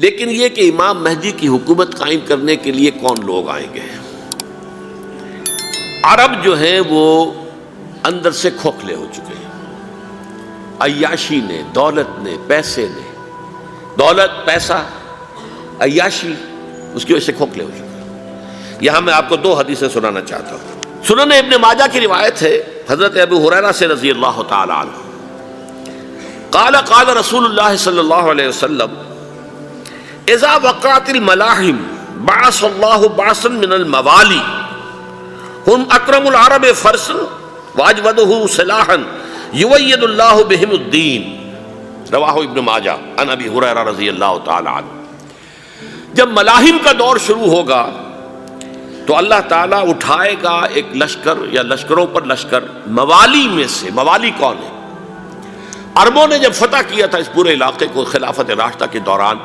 لیکن یہ کہ امام مہدی کی حکومت قائم کرنے کے لیے کون لوگ آئیں گے؟ عرب جو ہیں وہ اندر سے کھوکھلے ہو چکے ہیں، عیاشی نے، دولت نے، پیسے نے، دولت، پیسہ، عیاشی، اس کی وجہ سے کھوکھلے ہو چکے ہیں۔ یہاں میں آپ کو دو حدیثیں سنانا چاہتا ہوں۔ سنن ابن ماجہ کی روایت ہے حضرت ابو ہریرہ سے رضی اللہ تعالی عنہ، قال قال رسول اللہ صلی اللہ علیہ وسلم اذا وقعت الملاحم بعث اللہ بعثا من الموالی ہم اکرم العرب فرسا واجودہ سلاحا یوید اللہ بہم الدین، رواہ ابن ماجہ عن ابی ہریرہ رضی اللہ تعالی عنہ۔ جب ملاحم کا دور شروع ہوگا تو اللہ تعالیٰ اٹھائے گا ایک لشکر یا لشکروں پر لشکر موالی میں سے۔ موالی کون ہے؟ عربوں نے جب فتح کیا تھا اس پورے علاقے کو خلافت راشدہ کے دوران،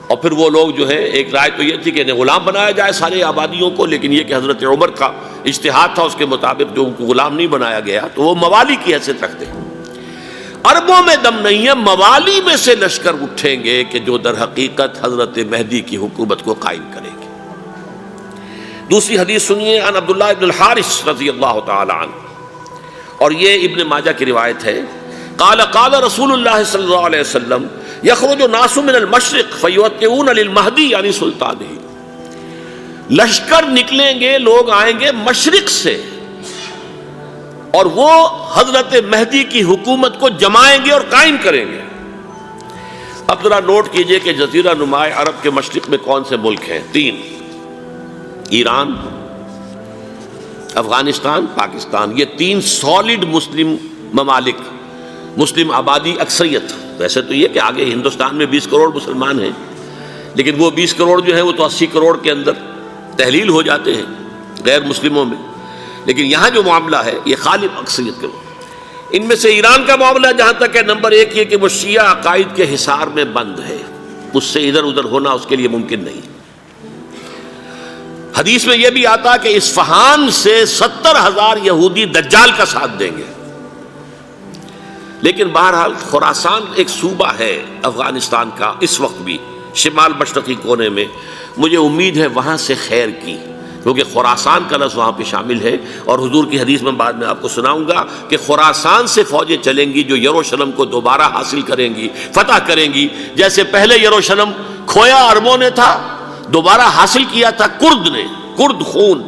اور پھر وہ لوگ جو ہے، ایک رائے تو یہ تھی کہ انہیں غلام بنایا جائے سارے آبادیوں کو، لیکن یہ کہ حضرت عمر کا اجتہاد تھا، اس کے مطابق جو ان کو غلام نہیں بنایا گیا تو وہ موالی کی حیثیت رکھتے ہیں۔ عربوں میں دم نہیں ہے، موالی میں سے لشکر اٹھیں گے کہ جو در حقیقت حضرت مہدی کی حکومت کو قائم کریں گے۔ دوسری حدیث سنیے، عن عبداللہ ابن الحارث رضی اللہ تعالی عنہ، اور یہ ابن ماجہ کی روایت ہے، قال قال رسول اللہ صلی اللہ علیہ وسلم یخرج الناس من المشرق فیوطئون للمہدی یعنی سلطانہ، لشکر نکلیں گے، لوگ آئیں گے مشرق سے اور وہ حضرت مہدی کی حکومت کو جمائیں گے اور قائم کریں گے۔ اب ذرا نوٹ کیجئے کہ جزیرہ نما عرب کے مشرق میں کون سے ملک ہیں؟ تین: ایران، افغانستان، پاکستان۔ یہ تین سالڈ مسلم ممالک، مسلم آبادی اکثریت۔ ویسے تو یہ کہ آگے ہندوستان میں 20 کروڑ مسلمان ہیں، لیکن وہ 20 کروڑ جو ہیں وہ تو 80 کروڑ کے اندر تحلیل ہو جاتے ہیں غیر مسلموں میں، لیکن یہاں جو معاملہ ہے یہ غالب اکثریت کے لوگ۔ ان میں سے ایران کا معاملہ جہاں تک ہے، نمبر 1 یہ کہ وہ شیعہ عقائد کے حصار میں بند ہے، اس سے ادھر ادھر ہونا اس کے لیے ممکن نہیں۔ حدیث میں یہ بھی آتا کہ اصفہان سے 70,000 یہودی دجال کا ساتھ دیں گے۔ لیکن بہرحال خراسان ایک صوبہ ہے افغانستان کا اس وقت بھی شمال مشرقی کونے میں، مجھے امید ہے وہاں سے خیر کی، کیونکہ خراسان کا لفظ وہاں پہ شامل ہے، اور حضور کی حدیث میں بعد میں آپ کو سناؤں گا کہ خراسان سے فوجیں چلیں گی جو یروشلم کو دوبارہ حاصل کریں گی، فتح کریں گی۔ جیسے پہلے یروشلم کھویا عربوں نے تھا، دوبارہ حاصل کیا تھا کرد نے، کرد خون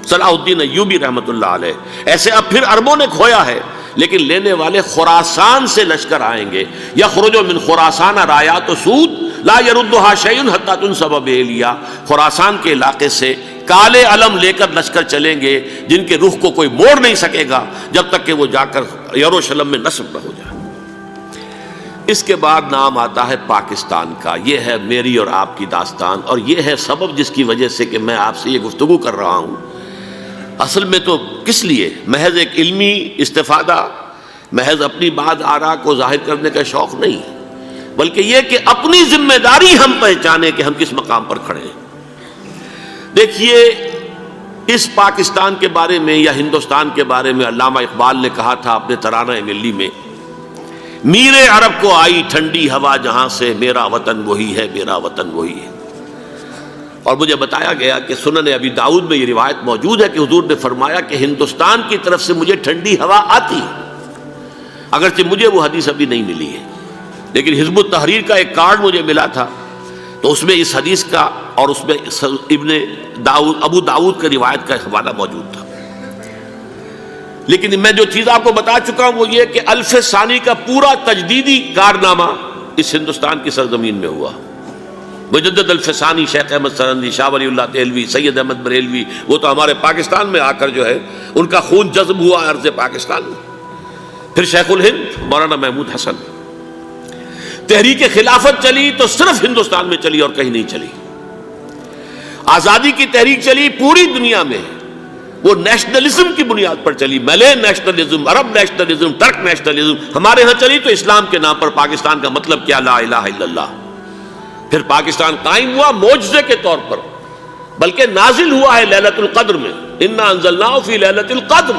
صلاح الدین ایوبی رحمۃ اللہ علیہ، ایسے اب پھر عربوں نے کھویا ہے، لیکن لینے والے خراسان سے لشکر آئیں گے۔ یخرج من خراسان رایات سود لا یردھا شیء حتی تنصب بإیلیا، خراسان کے علاقے سے کالے علم لے کر لشکر چلیں گے جن کے رخ کو کوئی موڑ نہیں سکے گا جب تک کہ وہ جا کر یروشلم میں نصب نہ ہو جائے۔ اس کے بعد نام آتا ہے پاکستان کا۔ یہ ہے میری اور آپ کی داستان، اور یہ ہے سبب جس کی وجہ سے کہ میں آپ سے یہ گفتگو کر رہا ہوں۔ اصل میں تو کس لیے؟ محض ایک علمی استفادہ، محض اپنی بات آراء کو ظاہر کرنے کا شوق نہیں، بلکہ یہ کہ اپنی ذمہ داری ہم پہچانیں کہ ہم کس مقام پر کھڑے ہیں۔ دیکھیے، اس پاکستان کے بارے میں یا ہندوستان کے بارے میں علامہ اقبال نے کہا تھا اپنے ترانہ ملی میں، میرے عرب کو آئی ٹھنڈی ہوا جہاں سے، میرا وطن وہی ہے، میرا وطن وہی ہے۔ اور مجھے بتایا گیا کہ سنن ابی داؤد میں یہ روایت موجود ہے کہ حضور نے فرمایا کہ ہندوستان کی طرف سے مجھے ٹھنڈی ہوا آتی ہے، اگرچہ مجھے وہ حدیث ابھی نہیں ملی ہے، لیکن حزب التحریر کا ایک کارڈ مجھے ملا تھا، تو اس میں اس حدیث کا اور اس میں ابو داؤد کا روایت کا حوالہ موجود تھا۔ لیکن میں جو چیز آپ کو بتا چکا ہوں وہ یہ کہ الف ثانی کا پورا تجدیدی کارنامہ اس ہندوستان کی سرزمین میں ہوا۔ مجدد الف ثانی شیخ احمد سرندی، شاہ ولی اللہ دہلوی، سید احمد بریلوی، وہ تو ہمارے پاکستان میں آ کر جو ہے ان کا خون جذب ہوا ارض پاکستان میں۔ پھر شیخ الہند مولانا محمود حسن۔ تحریک خلافت چلی تو صرف ہندوستان میں چلی اور کہیں نہیں چلی۔ آزادی کی تحریک چلی پوری دنیا میں، وہ نیشنلزم کی بنیاد پر چلی، ملے نیشنلزم، عرب نیشنلزم، ترک نیشنلزم۔ ہمارے ہاں چلی تو اسلام کے نام پر، پاکستان کا مطلب کیا؟ لا الہ الا اللہ۔ پھر پاکستان قائم ہوا معجزے کے طور پر، بلکہ نازل ہوا ہے لیلۃ القدر میں، انا انزلناہ فی لیلۃ القدر،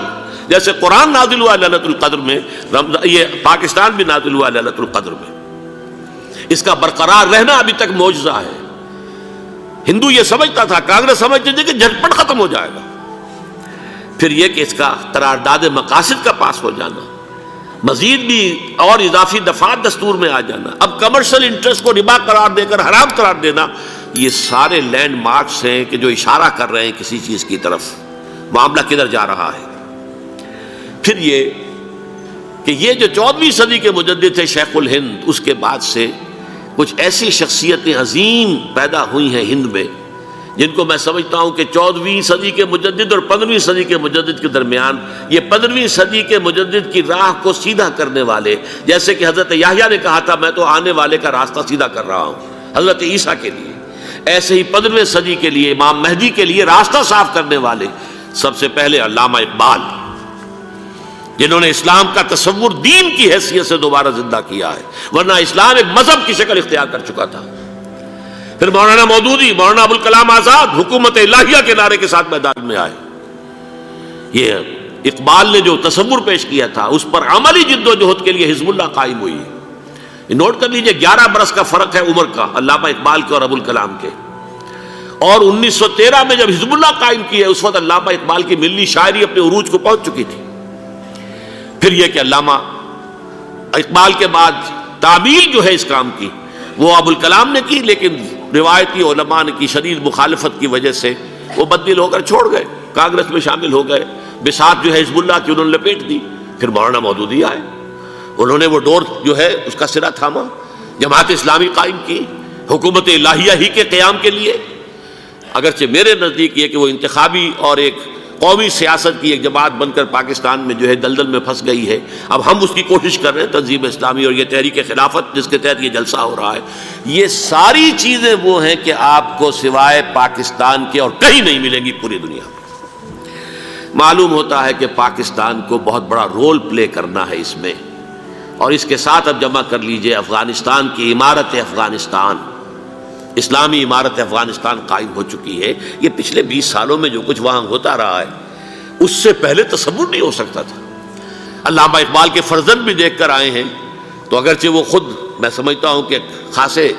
جیسے قرآن نازل ہوا لیلۃ القدر میں، یہ پاکستان بھی نازل ہوا لیلۃ القدر میں۔ اس کا برقرار رہنا ابھی تک معجزہ ہے۔ ہندو یہ سمجھتا تھا، کانگریس سمجھتی تھی کہ جھٹپٹ ختم ہو جائے گا۔ پھر یہ کہ اس کا قرارداد مقاصد کا پاس ہو جانا، مزید بھی اور اضافی دفعات دستور میں آ جانا، اب کمرشل انٹرسٹ کو ربا قرار دے کر حرام قرار دینا، یہ سارے لینڈ مارکس ہیں کہ جو اشارہ کر رہے ہیں کسی چیز کی طرف، معاملہ کدھر جا رہا ہے۔ پھر یہ کہ یہ جو 14ویں صدی کے مجدد تھے شیخ الہند، اس کے بعد سے کچھ ایسی شخصیتیں عظیم پیدا ہوئی ہیں ہند میں، جن کو میں سمجھتا ہوں کہ 14ویں صدی کے مجدد اور 15ویں صدی کے مجدد کے درمیان، یہ 15ویں صدی کے مجدد کی راہ کو سیدھا کرنے والے، جیسے کہ حضرت یحییٰ نے کہا تھا میں تو آنے والے کا راستہ سیدھا کر رہا ہوں حضرت عیسیٰ کے لیے، ایسے ہی 15ویں صدی کے لیے امام مہدی کے لیے راستہ صاف کرنے والے سب سے پہلے علامہ اقبال، جنہوں نے اسلام کا تصور دین کی حیثیت سے دوبارہ زندہ کیا ہے، ورنہ اسلام ایک مذہب کی شکل اختیار کر چکا تھا۔ پھر مولانا مودودی، مولانا ابوالکلام آزاد حکومت الہیہ کے نعرے کے ساتھ میدان میں آئے۔ یہ اقبال نے جو تصور پیش کیا تھا اس پر عملی جد و جہد کے لیے حزب اللہ قائم ہوئی ہے۔ نوٹ کر لیجئے 11 برس کا فرق ہے عمر کا علامہ اقبال کے اور ابوالکلام کے، اور 1913 میں جب حزب اللہ قائم کی ہے اس وقت علامہ اقبال کی ملی شاعری اپنے عروج کو پہنچ چکی تھی۔ پھر یہ کہ علامہ اقبال کے بعد تعمیل جو ہے اس کام کی وہ ابوالکلام نے کی، لیکن روایتی علماء نے کی شدید مخالفت کی وجہ سے وہ بددل ہو کر چھوڑ گئے، کانگریس میں شامل ہو گئے، بساط جو ہے حزب اللہ کی انہوں نے لپیٹ دی۔ پھر مولانا مودودی آئے، انہوں نے وہ ڈور جو ہے اس کا سرا تھاما، جماعت اسلامی قائم کی حکومت الہیہ ہی کے قیام کے لیے۔ اگرچہ میرے نزدیک یہ کہ وہ انتخابی اور ایک قومی سیاست کی ایک جماعت بن کر پاکستان میں جو ہے دلدل میں پھنس گئی ہے، اب ہم اس کی کوشش کر رہے ہیں، تنظیم اسلامی اور یہ تحریک خلافت جس کے تحت یہ جلسہ ہو رہا ہے، یہ ساری چیزیں وہ ہیں کہ آپ کو سوائے پاکستان کے اور کہیں نہیں ملیں گی پوری دنیا میں۔ معلوم ہوتا ہے کہ پاکستان کو بہت بڑا رول پلے کرنا ہے اس میں، اور اس کے ساتھ اب جمع کر لیجئے افغانستان کی عمارت افغانستان، اسلامی عمارت افغانستان قائم ہو چکی ہے۔ یہ پچھلے 20 سالوں میں جو کچھ وہاں ہوتا رہا ہے اس سے پہلے تصور نہیں ہو سکتا تھا۔ علامہ اقبال کے فرزند بھی دیکھ کر آئے ہیں، تو اگرچہ وہ خود میں سمجھتا ہوں کہ خاصے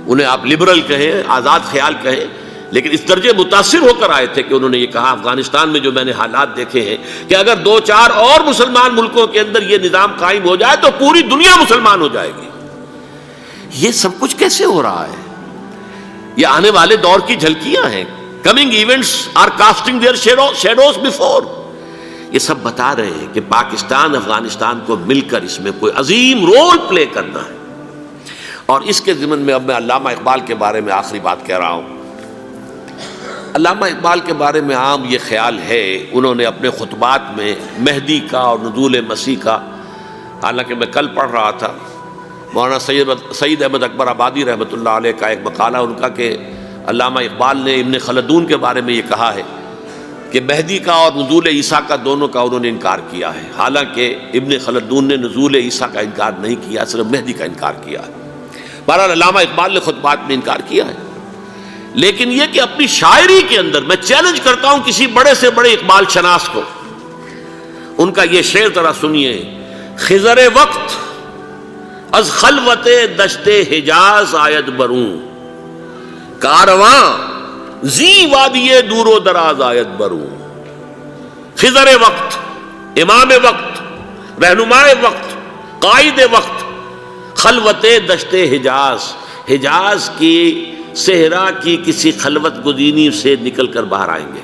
انہیں آپ لبرل کہیں، آزاد خیال کہیں، لیکن اس درجے متاثر ہو کر آئے تھے کہ انہوں نے یہ کہا افغانستان میں جو میں نے حالات دیکھے ہیں کہ اگر 2-4 اور مسلمان ملکوں کے اندر یہ نظام قائم ہو جائے تو پوری دنیا مسلمان ہو جائے گی۔ یہ سب کچھ کیسے ہو رہا ہے؟ یہ آنے والے دور کی جھلکیاں ہیں۔ Coming events are casting their shadows before. یہ سب بتا رہے ہیں کہ پاکستان افغانستان کو مل کر اس میں کوئی عظیم رول پلے کرنا ہے۔ اور اس کے ضمن میں اب میں علامہ اقبال کے بارے میں آخری بات کہہ رہا ہوں۔ علامہ اقبال کے بارے میں عام یہ خیال ہے، انہوں نے اپنے خطبات میں مہدی کا اور نزول مسیح کا، حالانکہ میں کل پڑھ رہا تھا مولانا سید احمد اکبر آبادی رحمۃ اللہ علیہ کا ایک مقالہ ان کا کہ علامہ اقبال نے ابن خلدون کے بارے میں یہ کہا ہے کہ مہدی کا اور نزول عیسیٰ کا دونوں کا انہوں نے انکار کیا ہے، حالانکہ ابن خلدون نے نزول عیسیٰ کا انکار نہیں کیا، صرف مہدی کا انکار کیا ہے۔ بہرحال علامہ اقبال نے خطبات میں انکار کیا ہے، لیکن یہ کہ اپنی شاعری کے اندر میں چیلنج کرتا ہوں کسی بڑے سے بڑے اقبال شناس کو، ان کا یہ شعر ذرا سنیے: خضر وقت از خلوت دشت حجاز آید بروں، کارواں زی وادی دور و دراز آید بروں۔ خضر وقت، امام وقت، رہنمائے وقت، قائد وقت، خلوت دشت حجاز، حجاز کی صحرا کی کسی خلوت گزینی سے نکل کر باہر آئیں گے۔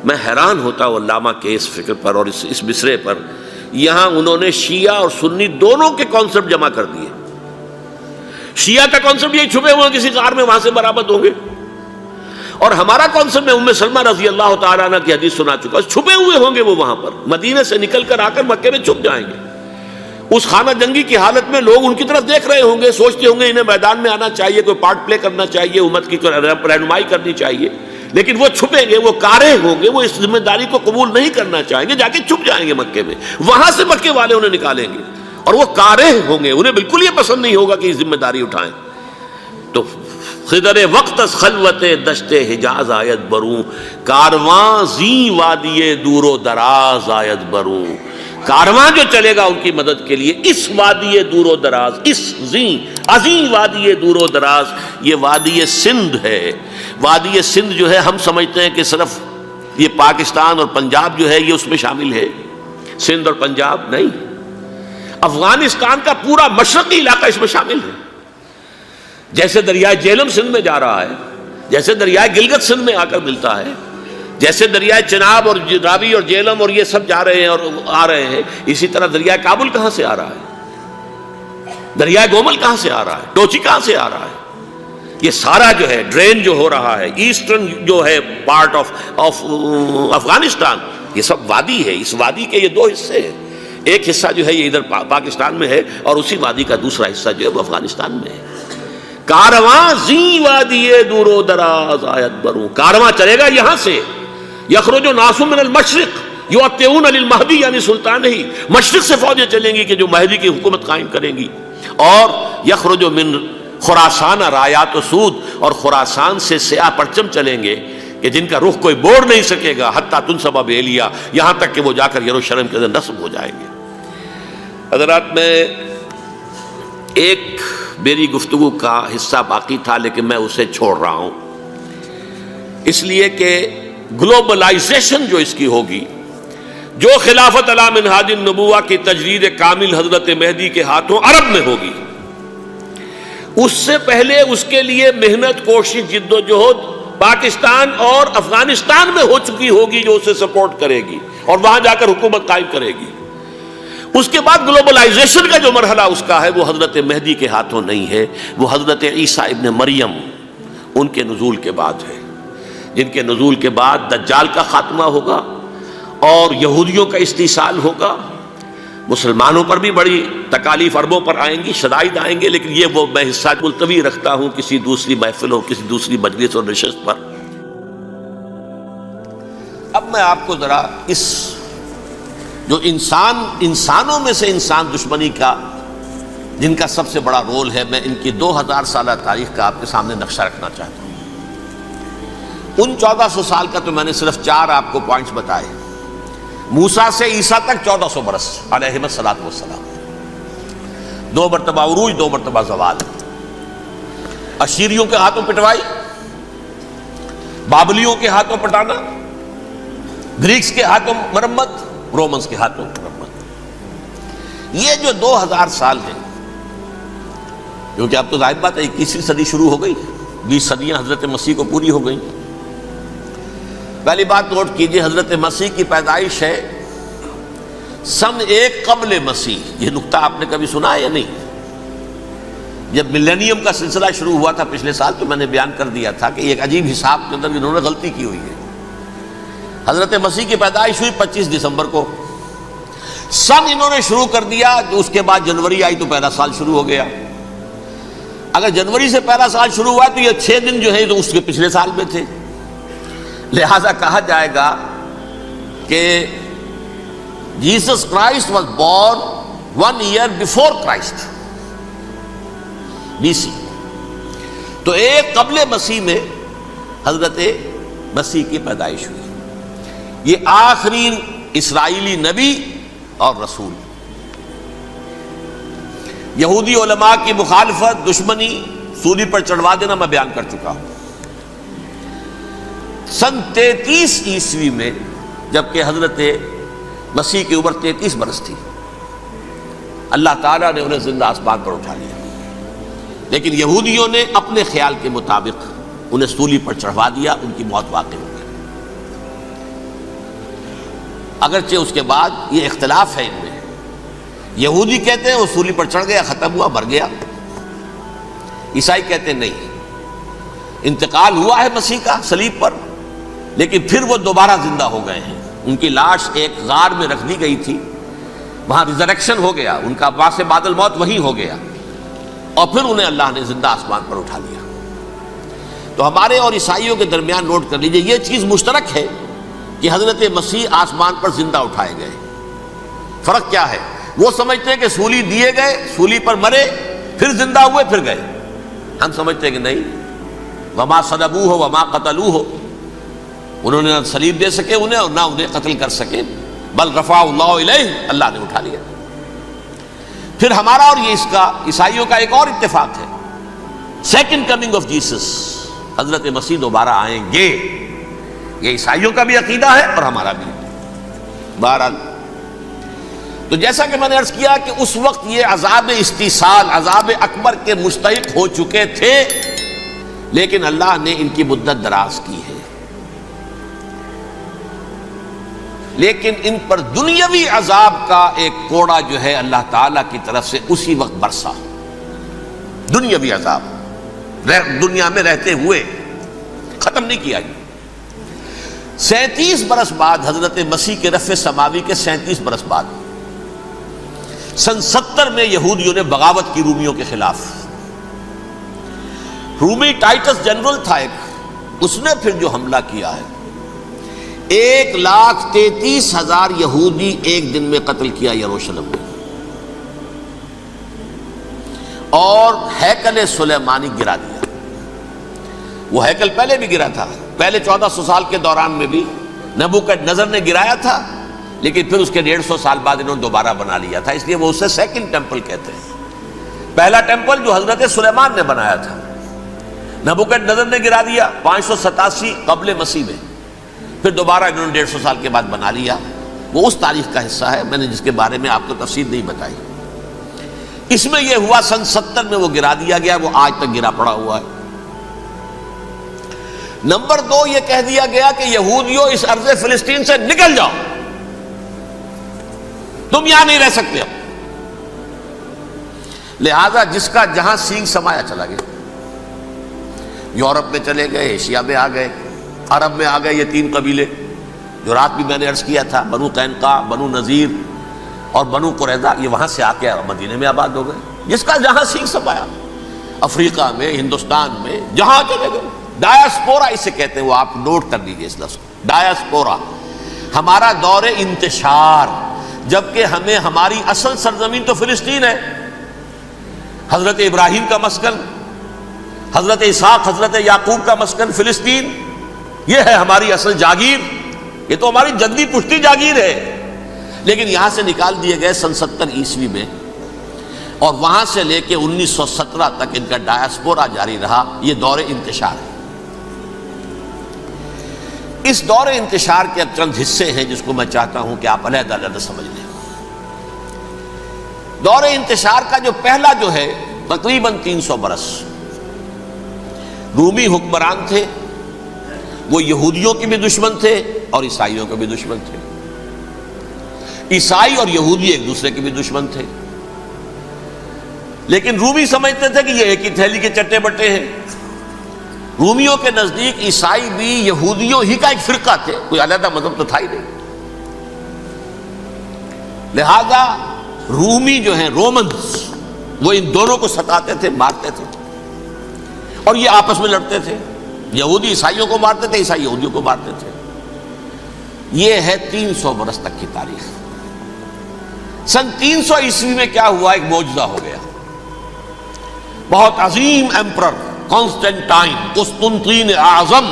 میں حیران ہوتا ہوں علامہ کے اس فکر پر اور اس مصرے پر۔ یہاں انہوں نے شیعہ اور سنی دونوں کے کانسیپٹ جمع کر دیے۔ شیعہ کا کانسیپٹ یہی چھپے ہوئے کسی غار میں وہاں سے برآمد ہوں گے، اور ہمارا کانسیپٹ میں ام سلمہ رضی اللہ تعالیٰ عنہ کی حدیث سنا چکا، چھپے ہوئے ہوں گے وہ وہاں پر، مدینے سے نکل کر آ کر مکے میں چھپ جائیں گے۔ اس خانہ جنگی کی حالت میں لوگ ان کی طرف دیکھ رہے ہوں گے، سوچتے ہوں گے انہیں میدان میں آنا چاہیے، کوئی پارٹ پلے کرنا چاہیے، امت کی رہنمائی کرنی چاہیے، لیکن وہ چھپیں گے، وہ کارے ہوں گے، وہ اس ذمہ داری کو قبول نہیں کرنا چاہیں گے، جا کے چھپ جائیں گے مکے میں، وہاں سے مکے والے انہیں نکالیں گے، اور وہ کارے ہوں گے، انہیں بالکل یہ پسند نہیں ہوگا کہ یہ ذمہ داری اٹھائیں۔ تو خضر وقت از خلوت دشت حجاز آیت بروں، کارواں زی وادی دور و دراز آیت بروں، کارواں جو چلے گا ان کی مدد کے لیے اس وادی دور و دراز، اس عظیم وادی دور و دراز، یہ وادی سندھ ہے۔ وادی سندھ جو ہے ہم سمجھتے ہیں کہ صرف یہ پاکستان اور پنجاب جو ہے یہ اس میں شامل ہے، سندھ اور پنجاب نہیں، افغانستان کا پورا مشرقی علاقہ اس میں شامل ہے۔ جیسے دریائے جہلم سندھ میں جا رہا ہے، جیسے دریائے گلگت سندھ میں آ کر ملتا ہے، جیسے دریائے چناب اور راوی اور جہلم اور یہ سب جا رہے ہیں اور آ رہے ہیں، اسی طرح دریائے کابل کہاں سے آ رہا ہے، دریائے گومل کہاں سے آ رہا ہے، ٹوچی کہاں سے آ رہا ہے، یہ سارا جو ہے ڈرین جو ہو رہا ہے، ایسٹرن جو ہے پارٹ آف افغانستان، یہ سب وادی ہے۔ اس وادی کے یہ دو حصے ہیں، ایک حصہ جو ہے یہ ادھر پاکستان میں ہے اور اسی وادی کا دوسرا حصہ جو ہے وہ افغانستان میں ہے۔ کارواں زی وادی دور و دراز آیت بروں، کارواں چلے گا یہاں سے، یخرج ناس من المشرق یؤتون للمہدی یعنی سلطان ہی، مشرق سے فوجیں چلیں گی کہ جو مہدی کی حکومت قائم کریں گی، اور یخرج من خراسان رایات و سود، اور خراسان سے سیاہ پرچم چلیں گے کہ جن کا رخ کوئی موڑ نہیں سکے گا، حتیٰ تنصب بإیلیا، یہاں تک کہ وہ جا کر یروشلم کے اندر نصب ہو جائیں گے۔ حضرات، میں ایک میری گفتگو کا حصہ باقی تھا لیکن میں اسے چھوڑ رہا ہوں، اس لیے کہ گلوبلائزیشن جو اس کی ہوگی، جو خلافت علی منہاج النبوہ کی تجدید کامل حضرت مہدی کے ہاتھوں عرب میں ہوگی، اس سے پہلے اس کے لیے محنت، کوشش، جد و جہد پاکستان اور افغانستان میں ہو چکی ہوگی جو اسے سپورٹ کرے گی اور وہاں جا کر حکومت قائم کرے گی۔ اس کے بعد گلوبلائزیشن کا جو مرحلہ اس کا ہے وہ حضرت مہدی کے ہاتھوں نہیں ہے، وہ حضرت عیسیٰ ابن مریم ان کے نزول کے بعد ہے، جن کے نزول کے بعد دجال کا خاتمہ ہوگا اور یہودیوں کا استحصال ہوگا۔ مسلمانوں پر بھی بڑی تکالیف عربوں پر آئیں گی، شدائد آئیں گے، لیکن یہ وہ میں حصہ ملتوی رکھتا ہوں کسی دوسری محفل اور کسی دوسری مجلس اور نشست پر۔ اب میں آپ کو ذرا اس جو انسانوں میں سے انسان دشمنی کا جن کا سب سے بڑا رول ہے، میں ان کی 2000 سالہ تاریخ کا آپ کے سامنے نقشہ رکھنا چاہتا ہوں۔ ان 1400 سال کا تو میں نے صرف 4 آپ کو پوائنٹس بتائے۔ موسیٰ سے عیسیٰ تک 1400 برس علیہ الصلوۃ والسلام، 2 مرتبہ عروج، 2 مرتبہ زوال، اشیریوں کے ہاتھوں پٹوائی، بابلیوں کے ہاتھوں پٹانا، گریکس کے ہاتھوں مرمت، رومنز کے ہاتھوں مرمت۔ یہ جو 2000 سال ہیں، کیونکہ اب تو ظاہر بات ہے 21ویں صدی شروع ہو گئی، 20 صدیاں حضرت مسیح کو پوری ہو گئیں۔ پہلی بات نوٹ کیجئے، حضرت مسیح کی پیدائش ہے سن 1 قبل مسیح۔ یہ نقطہ آپ نے کبھی سنا ہے یا نہیں؟ جب ملینیم کا سلسلہ شروع ہوا تھا پچھلے سال تو میں نے بیان کر دیا تھا کہ ایک عجیب حساب کے اندر انہوں نے غلطی کی ہوئی ہے۔ حضرت مسیح کی پیدائش ہوئی 25 دسمبر کو، سن انہوں نے شروع کر دیا، اس کے بعد جنوری آئی تو پہلا سال شروع ہو گیا۔ اگر جنوری سے پہلا سال شروع ہوا تو یہ 6 دن جو ہے تو اس کے پچھلے سال میں تھے، لہذا کہا جائے گا کہ Jesus Christ was born 1 year before Christ BC۔ تو 1 قبل مسیح میں حضرت مسیح کی پیدائش ہوئی۔ یہ آخری اسرائیلی نبی اور رسول۔ یہودی علماء کی مخالفت، دشمنی، سولی پر چڑھوا دینا میں بیان کر چکا ہوں۔ سن 33 عیسوی میں جبکہ حضرت مسیح کی عمر 33 برس تھی، اللہ تعالیٰ نے انہیں زندہ آسمان پر اٹھا لیا، لیکن یہودیوں نے اپنے خیال کے مطابق انہیں سولی پر چڑھوا دیا، ان کی موت واقع ہو گئی۔ اگرچہ اس کے بعد یہ اختلاف ہے ان میں، یہودی کہتے ہیں وہ سولی پر چڑھ گیا، ختم ہوا، مر گیا، عیسائی کہتے ہیں نہیں، انتقال ہوا ہے مسیح کا صلیب پر، لیکن پھر وہ دوبارہ زندہ ہو گئے ہیں۔ ان کی لاش ایک غار میں رکھ دی گئی تھی، وہاں ریزریکشن ہو گیا، ان کا باعث بعد الموت وہی ہو گیا، اور پھر انہیں اللہ نے زندہ آسمان پر اٹھا لیا۔ تو ہمارے اور عیسائیوں کے درمیان نوٹ کر لیجئے، یہ چیز مشترک ہے کہ حضرت مسیح آسمان پر زندہ اٹھائے گئے۔ فرق کیا ہے؟ وہ سمجھتے ہیں کہ سولی دیے گئے، سولی پر مرے، پھر زندہ ہوئے، پھر گئے۔ ہم سمجھتے ہیں کہ نہیں، وما صلبوہ وما قتلوہ، انہوں نے نہ صلیب دے سکے انہیں اور نہ انہیں قتل کر سکے۔ بل رفع اللہ الیہ، اللہ نے اٹھا لیا۔ پھر ہمارا اور یہ اس کا عیسائیوں کا ایک اور اتفاق ہے، سیکنڈ کمنگ آف جیسس، حضرت مسیح دوبارہ آئیں گے، یہ عیسائیوں کا بھی عقیدہ ہے اور ہمارا بھی۔ بہرحال تو جیسا کہ میں نے عرض کیا کہ اس وقت یہ عذاب استیصال، عذاب اکبر کے مستحق ہو چکے تھے، لیکن اللہ نے ان کی مدت دراز کی ہے، لیکن ان پر دنیاوی عذاب کا ایک کوڑا جو ہے اللہ تعالیٰ کی طرف سے اسی وقت برسا۔ دنیاوی عذاب دنیا میں رہتے ہوئے ختم نہیں کیا گیا۔ 37 برس بعد، حضرت مسیح کے رفع سماوی کے 37 برس بعد، سن 70 میں یہودیوں نے بغاوت کی رومیوں کے خلاف۔ رومی ٹائٹس جنرل تھا ایک، اس نے پھر جو حملہ کیا ہے، 1,33,000 یہودی ایک دن میں قتل کیا یروشلم میں، اور ہیکل سلیمانی گرا دیا۔ وہ ہیکل پہلے بھی گرا تھا، پہلے 1400 سال کے دوران میں بھی نبوکڈنضر نے گرایا تھا، لیکن پھر اس کے 150 سال بعد انہوں نے دوبارہ بنا لیا تھا، اس لیے وہ اسے سیکنڈ ٹیمپل کہتے ہیں۔ پہلا ٹیمپل جو حضرت سلیمان نے بنایا تھا، نبوکڈنضر نے گرا دیا 587 قبل مسیح میں، پھر دوبارہ انہوں نے 150 سال کے بعد بنا لیا۔ وہ اس تاریخ کا حصہ ہے، میں نے جس کے بارے میں آپ کو تفصیل نہیں بتائی۔ اس میں یہ ہوا سن 70 میں وہ گرا دیا گیا، وہ آج تک گرا پڑا ہوا ہے۔ نمبر 2، یہ کہہ دیا گیا کہ یہودیوں اس ارض فلسطین سے نکل جاؤ، تم یہاں نہیں رہ سکتے اب۔ لہذا جس کا جہاں سینگ سمایا چلا گیا، یورپ میں چلے گئے، ایشیا میں آ گئے، عرب میں آ گئے یہ 3 قبیلے جو رات بھی میں نے عرض کیا تھا، بنو قینقاع، بنو نذیر اور بنو قریظہ، یہ وہاں سے آ کے مدینے میں آباد ہو گئے، جس کا جہاں سینگ سمایا، افریقہ میں، ہندوستان میں، جہاں چلے گئے۔ ڈایاسپورا اسے کہتے ہیں، وہ آپ نوٹ کر لیجیے اس لفظ کو، ڈایاسپورا، ہمارا دور انتشار، جبکہ ہمیں ہماری اصل سرزمین تو فلسطین ہے، حضرت ابراہیم کا مسکن، حضرت اسحاق، حضرت یعقوب کا مسکن فلسطین، یہ ہے ہماری اصل جاگیر، یہ تو ہماری جدی پشتی جاگیر ہے، لیکن یہاں سے نکال دیے گئے سن 70 عیسوی میں، اور وہاں سے لے کے 1917 تک ان کا ڈایاسپورا جاری رہا۔ یہ دور انتشار ہے۔ اس دور انتشار کے اب چند حصے ہیں جس کو میں چاہتا ہوں کہ آپ علیحدہ علیحدہ سمجھ لیں۔ دور انتشار کا جو پہلا جو ہے تقریباً 300 برس، رومی حکمران تھے، وہ یہودیوں کے بھی دشمن تھے اور عیسائیوں کے بھی دشمن تھے، عیسائی اور یہودی ایک دوسرے کے بھی دشمن تھے، لیکن رومی سمجھتے تھے کہ یہ ایک ہی تھیلی کے چٹے بٹے ہیں۔ رومیوں کے نزدیک عیسائی بھی یہودیوں ہی کا ایک فرقہ تھے، کوئی علیحدہ مذہب تو تھا ہی نہیں۔ لہذا رومی جو ہیں رومنز، وہ ان دونوں کو ستاتے تھے، مارتے تھے، اور یہ آپس میں لڑتے تھے، یہودی عیسائیوں کو مارتے تھے، عیسائی یہودیوں کو مارتے تھے۔ یہ ہے 300 برس تک کی تاریخ۔ سن 300 عیسوی میں کیا ہوا؟ ایک معجزہ ہو گیا۔ بہت عظیم ایمپرر کانسٹینٹائن، قسطنطین اعظم،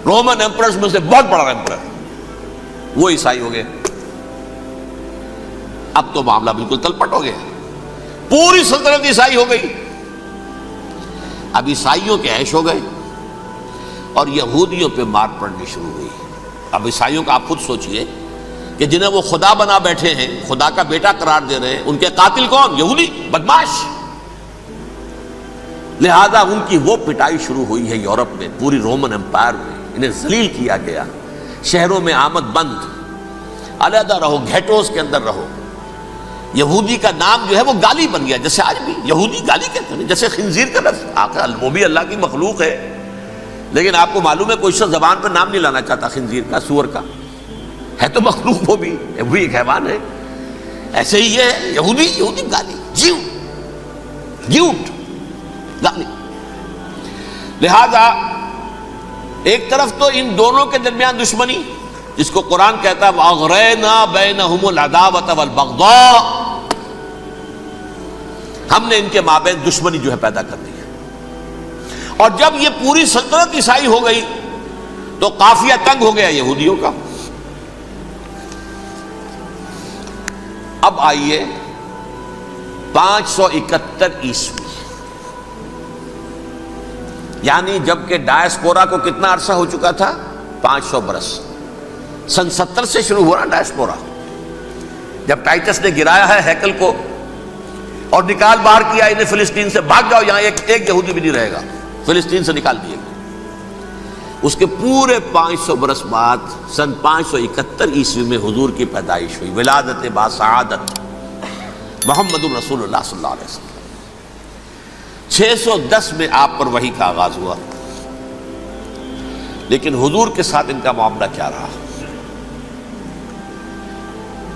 رومن ایمپررز میں سے بہت بڑا ایمپرر، وہ عیسائی ہو گئے۔ اب تو معاملہ بالکل تلپٹ ہو گیا، پوری سلطنت عیسائی ہو گئی۔ اب عیسائیوں کے عیش ہو گئے اور یہودیوں پہ مار پڑنی شروع ہوئی۔ اب عیسائیوں کا آپ خود سوچئے کہ جنہیں وہ خدا بنا بیٹھے ہیں، خدا کا بیٹا قرار دے رہے ہیں، ان کے قاتل کون؟ یہودی بدماش۔ لہذا ان کی وہ پٹائی شروع ہوئی ہے یورپ میں، پوری رومن امپائر میں، انہیں ذلیل کیا گیا، شہروں میں آمد بند، علیحدہ رہو، گھیٹوز کے اندر رہو۔ یہودی کا نام جو ہے وہ گالی بن گیا، جیسے آج بھی یہودی گالی کہتے ہیں، جیسے خنزیر کا لفظ، وہ بھی اللہ کی مخلوق ہے، لیکن آپ کو معلوم ہے کوئی شخص زبان پہ نام نہیں لانا چاہتا خنزیر کا، سور کا، ہے تو مخلوق وہ بھی ایک حیوان ہے۔ ایسے ہی یہ ہے یہودی گالی، گیوٹ گالی۔ لہذا ایک طرف تو ان دونوں کے درمیان دشمنی، جس کو قرآن کہتا ہے وَأَغْرَيْنَا بَيْنَهُمُ الْعَدَاوَةَ وَالْبَغْضَاءَ، ہم نے ان کے مابین دشمنی جو ہے پیدا کر دی ہے۔ اور جب یہ پوری سلطنت عیسائی ہو گئی تو قافیہ تنگ ہو گیا یہودیوں کا، اب آئیے 571 عیسوی، یعنی جبکہ ڈائسپورا کو کتنا عرصہ ہو چکا تھا؟ 500 برس۔ سن 70 سے شروع ہوا نا ڈائسپورا، جب ٹائٹس نے گرایا ہے ہیکل کو اور نکال باہر کیا انہیں فلسطین سے، بھاگ جاؤ یہاں ایک یہودی بھی نہیں رہے گا، فلسطین سے نکال دیے گئے۔ اس کے پورے 500 برس بعد سن 571 عیسوی میں حضور کی پیدائش ہوئی، ولادت با سعادت محمد رسول اللہ صلی اللہ علیہ وسلم۔ 610 میں آپ پر وحی کا آغاز ہوا، لیکن حضور کے ساتھ ان کا معاملہ کیا رہا؟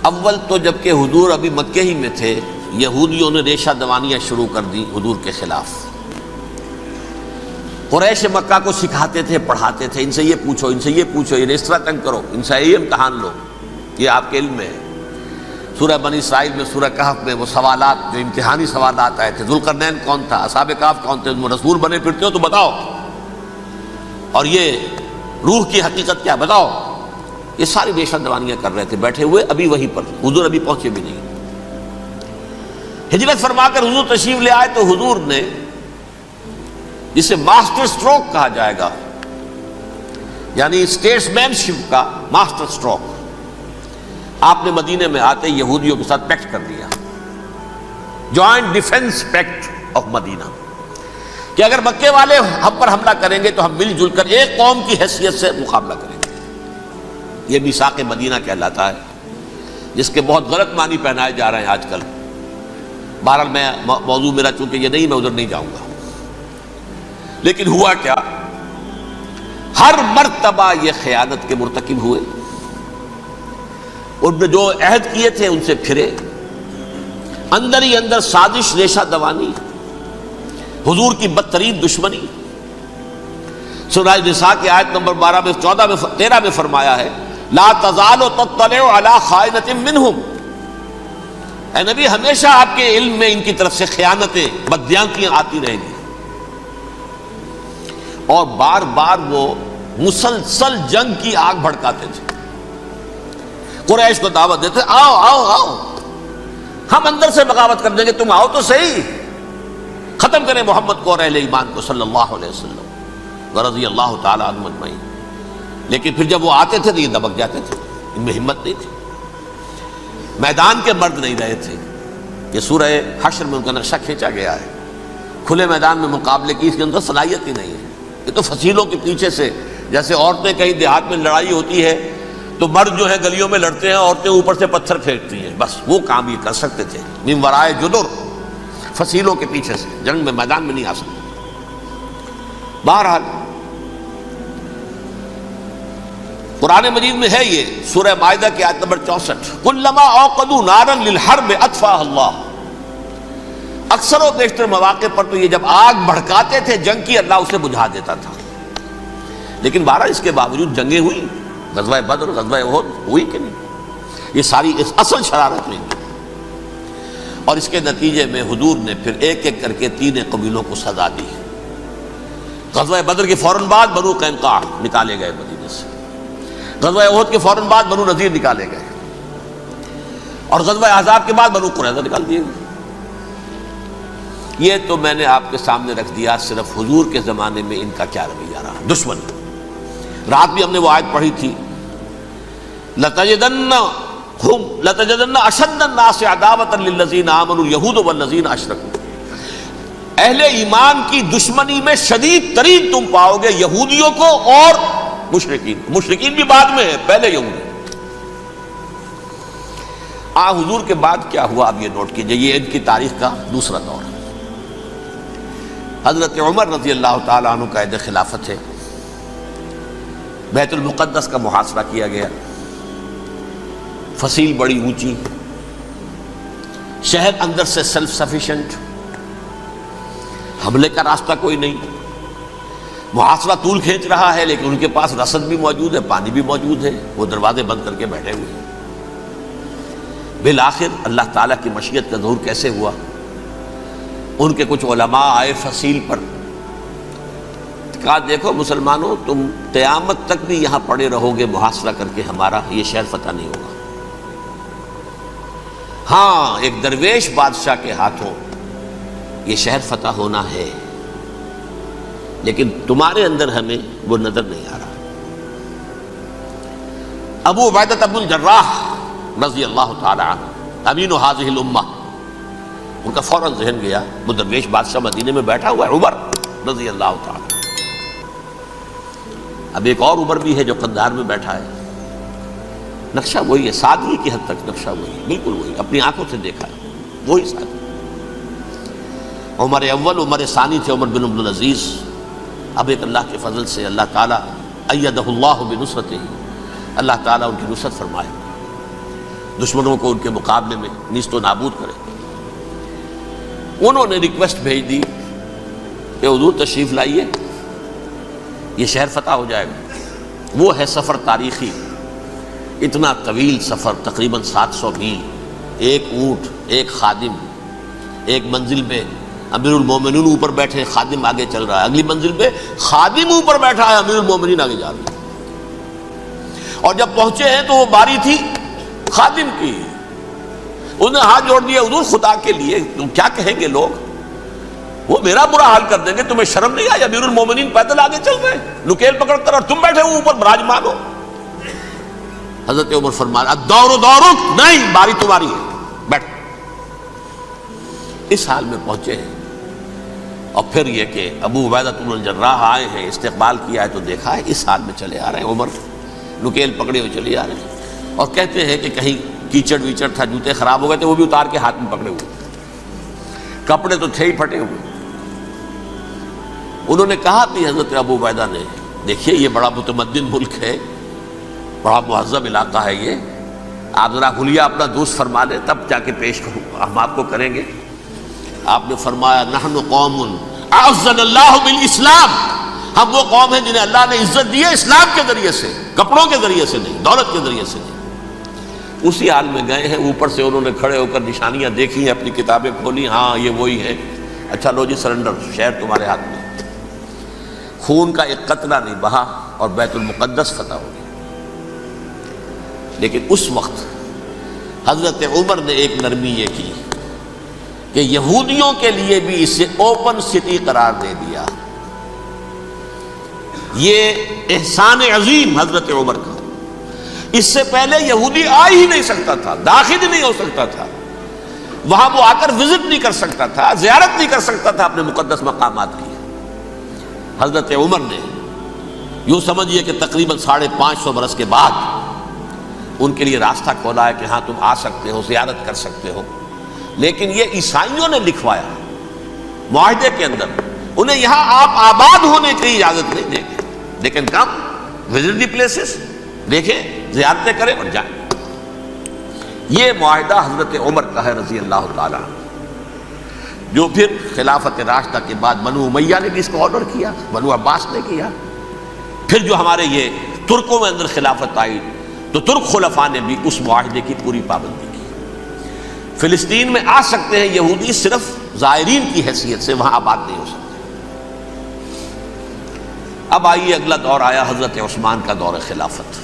اول تو جبکہ حضور ابھی مکے ہی میں تھے، یہودیوں نے ریشہ دوانیاں شروع کر دی حضور کے خلاف۔ قریش مکہ کو سکھاتے تھے، پڑھاتے تھے، ان سے یہ پوچھو، ان سے یہ پوچھو، یہ اس طرح تنگ کرو، ان سے یہ امتحان لو، یہ آپ کے علم میں ہے۔ سورہ بنی اسرائیل میں، سورہ کہف میں وہ سوالات، جو امتحانی سوالات آئے تھے، ذوالقرنین کون تھا، اصحاب کہف کون تھے، تم رسول بنے پھرتے ہو تو بتاؤ، اور یہ روح کی حقیقت کیا بتاؤ، یہ ساری ریشہ دوانیاں کر رہے تھے بیٹھے ہوئے، ابھی وہیں پر حضور ابھی پہنچے بھی نہیں۔ ہجرت فرما کر حضور تشریف لے آئے تو حضور نے، جسے ماسٹر سٹروک کہا جائے گا، یعنی اسٹیٹس مین شپ کا ماسٹر سٹروک، آپ نے مدینے میں آتے یہودیوں کے ساتھ پیکٹ کر دیا، جوائنٹ ڈیفنس پیکٹ آف مدینہ، کہ اگر مکے والے ہم پر حملہ کریں گے تو ہم مل جل کر ایک قوم کی حیثیت سے مقابلہ کریں گے۔ یہ میثاق مدینہ کہلاتا ہے، جس کے بہت غلط معنی پہنائے جا رہے ہیں آج کل۔ بہرحال میں موضوع میرا چونکہ یہ نہیں، میں ادھر نہیں جاؤں گا، لیکن ہوا کیا؟ ہر مرتبہ یہ خیانت کے مرتکب ہوئے، ان نے جو عہد کیے تھے ان سے پھرے، اندر ہی اندر سازش، ریشہ دوانی، حضور کی بدترین دشمنی۔ سورہ نساء کی آیت نمبر 12 میں 14 میں 13 میں فرمایا ہے، لا تزال تطلع علی خائنۃ منہم، اے نبی ہمیشہ آپ کے علم میں ان کی طرف سے خیانتیں، بددیانتیاں آتی رہیں گی، اور بار بار وہ مسلسل جنگ کی آگ بھڑکاتے تھے۔ قریش کو دعوت دیتے، آؤ آؤ آؤ، ہم اندر سے بغاوت کر دیں گے، تم آؤ تو صحیح، ختم کریں محمد کو اور اہل ایمان کو صلی اللہ علیہ وسلم ورضی اللہ تعالی عنہم اجمعین۔ لیکن پھر جب وہ آتے تھے تو یہ دبک جاتے تھے، ان میں ہمت نہیں تھی، میدان کے مرد نہیں رہے تھے۔ یہ سورہ حشر میں ان کا نقشہ کھینچا گیا ہے، کھلے میدان میں مقابلے کی اس کے اندر صلاحیت ہی نہیں ہے۔ یہ تو فصیلوں کے پیچھے سے، جیسے عورتیں کہیں دیہات میں لڑائی ہوتی ہے تو مرد جو ہے گلیوں میں لڑتے ہیں، عورتیں اوپر سے پتھر پھینکتی ہیں، بس وہ کام یہ کر سکتے تھے، من ورائے جدر، فصیلوں کے پیچھے سے، جنگ میں میدان میں نہیں آ سکتے۔ بہرحال قرآن مجید میں ہے یہ، سورہ مائدہ کی آیت نمبر 64، کلما اوقدوا نارا للحرب اطفاها اللہ، اکثر و بیشتر مواقع پر تو یہ جب آگ بھڑکاتے تھے جنگ کی، اللہ اسے بجھا دیتا تھا۔ لیکن بہرحال اس کے باوجود جنگیں ہوئی، غزوہ بدر، غزوہ احد ہوئی کہ نہیں، یہ ساری اصل شرارت ہوئی، اور اس کے نتیجے میں حضور نے پھر ایک ایک کر کے 3 قبیلوں کو سزا دی۔ غزوہ بدر کے فوراً بعد بنو قینقاع نکالے گئے مدینے سے، غزوہ احد کے فوراً بعد بنو نذیر نکالے گئے، اور غزوہ احزاب کے بعد بنو قریظہ نکال دیے گئے۔ یہ تو میں نے آپ کے سامنے رکھ دیا صرف حضور کے زمانے میں ان کا کیا رویہ رہا، دشمن۔ رات بھی ہم نے وہ آیت پڑھی تھی، لَتَجِدَنَّ أَشَدَّ النَّاسِ عَدَاوَةً لِلَّذِينَ آمَنُوا الْيَهُودُ وَالَّذِينَ أَشْرَكُوا، اہل ایمان کی دشمنی میں شدید ترین تم پاؤ گے یہودیوں کو اور مشرکین، مشرکین بھی بعد میں ہے، پہلے یہودی۔ حضور کے بعد کیا ہوا اب یہ نوٹ کیجئے، یہ ان کی تاریخ کا دوسرا دور ہے۔ حضرت عمر رضی اللہ تعالیٰ عنہ قائد خلافت ہے، بیت المقدس کا محاصرہ کیا گیا، فصیل بڑی اونچی، شہر اندر سے سیلف سفیشنٹ، حملے کا راستہ کوئی نہیں، محاصرہ طول کھینچ رہا ہے، لیکن ان کے پاس رسد بھی موجود ہے، پانی بھی موجود ہے، وہ دروازے بند کر کے بیٹھے ہوئے ہیں۔ بالآخر اللہ تعالیٰ کی مشیت کا ظہور کیسے ہوا؟ ان کے کچھ علماء آئے فصیل پر، کہا دیکھو مسلمانوں، تم قیامت تک بھی یہاں پڑے رہو گے محاصرہ کر کے، ہمارا یہ شہر فتح نہیں ہوگا۔ ہاں ایک درویش بادشاہ کے ہاتھوں یہ شہر فتح ہونا ہے، لیکن تمہارے اندر ہمیں وہ نظر نہیں آ رہا۔ ابو عبیدہ بن الجراح رضی اللہ تعالی عنہ امین هذه الامہ، ان کا فوراً ذہن گیا وہ درویش بادشاہ مدینے میں بیٹھا ہوا ہے عمر رضی اللہ تعالی۔ اب ایک اور عمر بھی ہے جو قندھار میں بیٹھا ہے، نقشہ وہی ہے، سادگی کی حد تک نقشہ وہی ہے، بالکل وہی، اپنی آنکھوں سے دیکھا ہے وہی سادگی۔ عمر اول عمر ثانی تھے عمر بن عبد العزیز۔ اب ایک اللہ کے فضل سے اللہ تعالیٰ ایدہ اللہ بنصرتہ، اللہ تعالیٰ ان کی نصرت فرمائے، دشمنوں کو ان کے مقابلے میں نیست و نابود کرے۔ انہوں نے ریکویسٹ بھیج دی کہ حضور تشریف لائیے، یہ شہر فتح ہو جائے گا۔ وہ ہے سفر تاریخی، اتنا طویل سفر، تقریباً 700 میل، ایک اونٹ، ایک خادم، ایک منزل پہ امیر المومنین اوپر بیٹھے، خادم آگے چل رہا ہے، اگلی منزل پہ خادم اوپر بیٹھا ہے، امیر المومنین آگے جا رہے ہیں۔ اور جب پہنچے ہیں تو وہ باری تھی خادم کی، انہوں نے ہاتھ جوڑ دیا، حضور خدا کے لیے تم کیا کہیں گے لوگ، وہ میرا برا حال کر دیں گے، تمہیں شرم نہیں آئی؟ امیر المومنین پیدل آگے چل رہے ہیں نکیل پکڑ کر، اور تم بیٹھے ہو اوپر براجمان ہو۔ حضرت عمر فرمایا الدور دورک، نہیں باری تمہاری ہے، بیٹھ۔ اس حال میں پہنچے ہیں، اور پھر یہ کہ ابو عبیدہ بن الجراح آئے ہیں، استقبال کیا ہے تو دیکھا ہے، اس حال میں چلے آ رہے ہیں عمر، نکیل پکڑے ہوئے چلے آ رہے ہیں، اور کہتے ہیں کہ کہیں کیچڑ ویچڑ تھا، جوتے خراب ہو گئے تھے، وہ بھی اتار کے ہاتھ میں پکڑے ہوئے، کپڑے تو تھے ہی پھٹے ہوئے۔ انہوں نے کہا بھی حضرت ابو عبیدہ نے، دیکھیے یہ بڑا متمدن ملک ہے، بڑا مہذب علاقہ ہے یہ، آپ ذرا حلیہ اپنا دوست فرما لیں تب جا کے پیش کروں، ہم آپ کو کریں گے۔ آپ نے فرمایا نحن قوم اعزنا اللہ بالاسلام، ہم وہ قوم ہیں جنہیں اللہ نے عزت دی ہے اسلام کے ذریعے سے، کپڑوں کے ذریعے سے نہیں، دولت کے ذریعے سے نہیں۔ اسی حال میں گئے ہیں، اوپر سے انہوں نے کھڑے ہو کر نشانیاں دیکھی ہیں، اپنی کتابیں کھولی، ہاں یہ وہی ہے، اچھا لو جی سرنڈر، شہر تمہارے ہاتھ میں۔ خون کا ایک قطرہ نہیں بہا اور بیت المقدس فتح ہو گیا۔ لیکن اس وقت حضرت عمر نے ایک نرمی یہ کی کہ یہودیوں کے لیے بھی اسے اوپن سٹی قرار دے دیا۔ یہ احسان عظیم حضرت عمر کا، اس سے پہلے یہودی آ ہی نہیں سکتا تھا، داخل ہی نہیں ہو سکتا تھا، وہاں وہ آ کر وزٹ نہیں کر سکتا تھا، زیارت نہیں کر سکتا تھا اپنے مقدس مقامات کی۔ حضرت عمر نے یوں سمجھیے کہ تقریباً 550 برس کے بعد ان کے لیے راستہ کھولا ہے کہ ہاں تم آ سکتے ہو، زیارت کر سکتے ہو۔ لیکن یہ عیسائیوں نے لکھوایا معاہدے کے اندر، انہیں یہاں آپ آباد ہونے کی اجازت نہیں دیں گے، لیکن کم وزٹ دی پلیسز، دیکھیں زیارتیں کریں اور جائیں۔ یہ معاہدہ حضرت عمر کا ہے رضی اللہ تعالیٰ، جو پھر خلافت راشدہ کے بعد بنو امیہ نے بھی اس کو آرڈر کیا، بنو عباس نے کیا، پھر جو ہمارے یہ ترکوں میں اندر خلافت آئی تو ترک خلفاء نے بھی اس معاہدے کی پوری پابندی کی۔ فلسطین میں آ سکتے ہیں یہودی صرف زائرین کی حیثیت سے، وہاں آباد نہیں ہو سکتے۔ اب آئیے اگلا دور آیا حضرت عثمان کا دور خلافت۔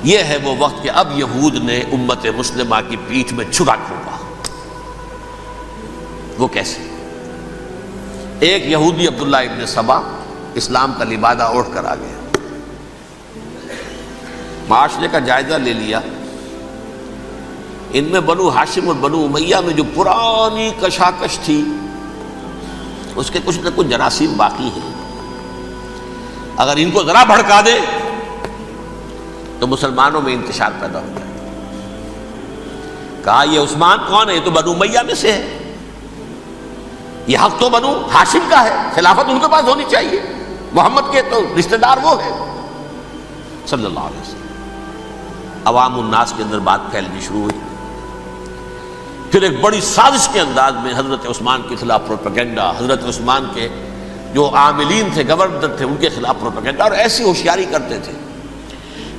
یہ ہے وہ وقت کہ اب یہود نے امت مسلمہ کی پیٹھ میں چھرا گھونپا۔ وہ کیسے؟ ایک یہودی عبداللہ ابن سبا اسلام کا لبادہ اوڑھ کر آ گیا، معاشرے کا جائزہ لے لیا، ان میں بنو ہاشم اور بنو امیہ میں جو پرانی کشاکش تھی اس کے کچھ نہ کچھ جراثیم باقی ہیں، اگر ان کو ذرا بھڑکا دے تو مسلمانوں میں انتشار پیدا ہو جائے۔ کہا یہ عثمان کون ہے؟ یہ تو بنو امیہ میں سے ہے، یہ حق تو بنو ہاشم کا ہے، خلافت ان کے پاس ہونی چاہیے، محمد کے تو رشتہ دار وہ ہے صلی اللہ علیہ وسلم۔ عوام الناس کے اندر بات پھیلنی شروع ہوئی، پھر ایک بڑی سازش کے انداز میں حضرت عثمان کے خلاف پروپیگنڈا، حضرت عثمان کے جو عاملین تھے، گورنر تھے، ان کے خلاف پروپیگنڈا، اور ایسی ہوشیاری کرتے تھے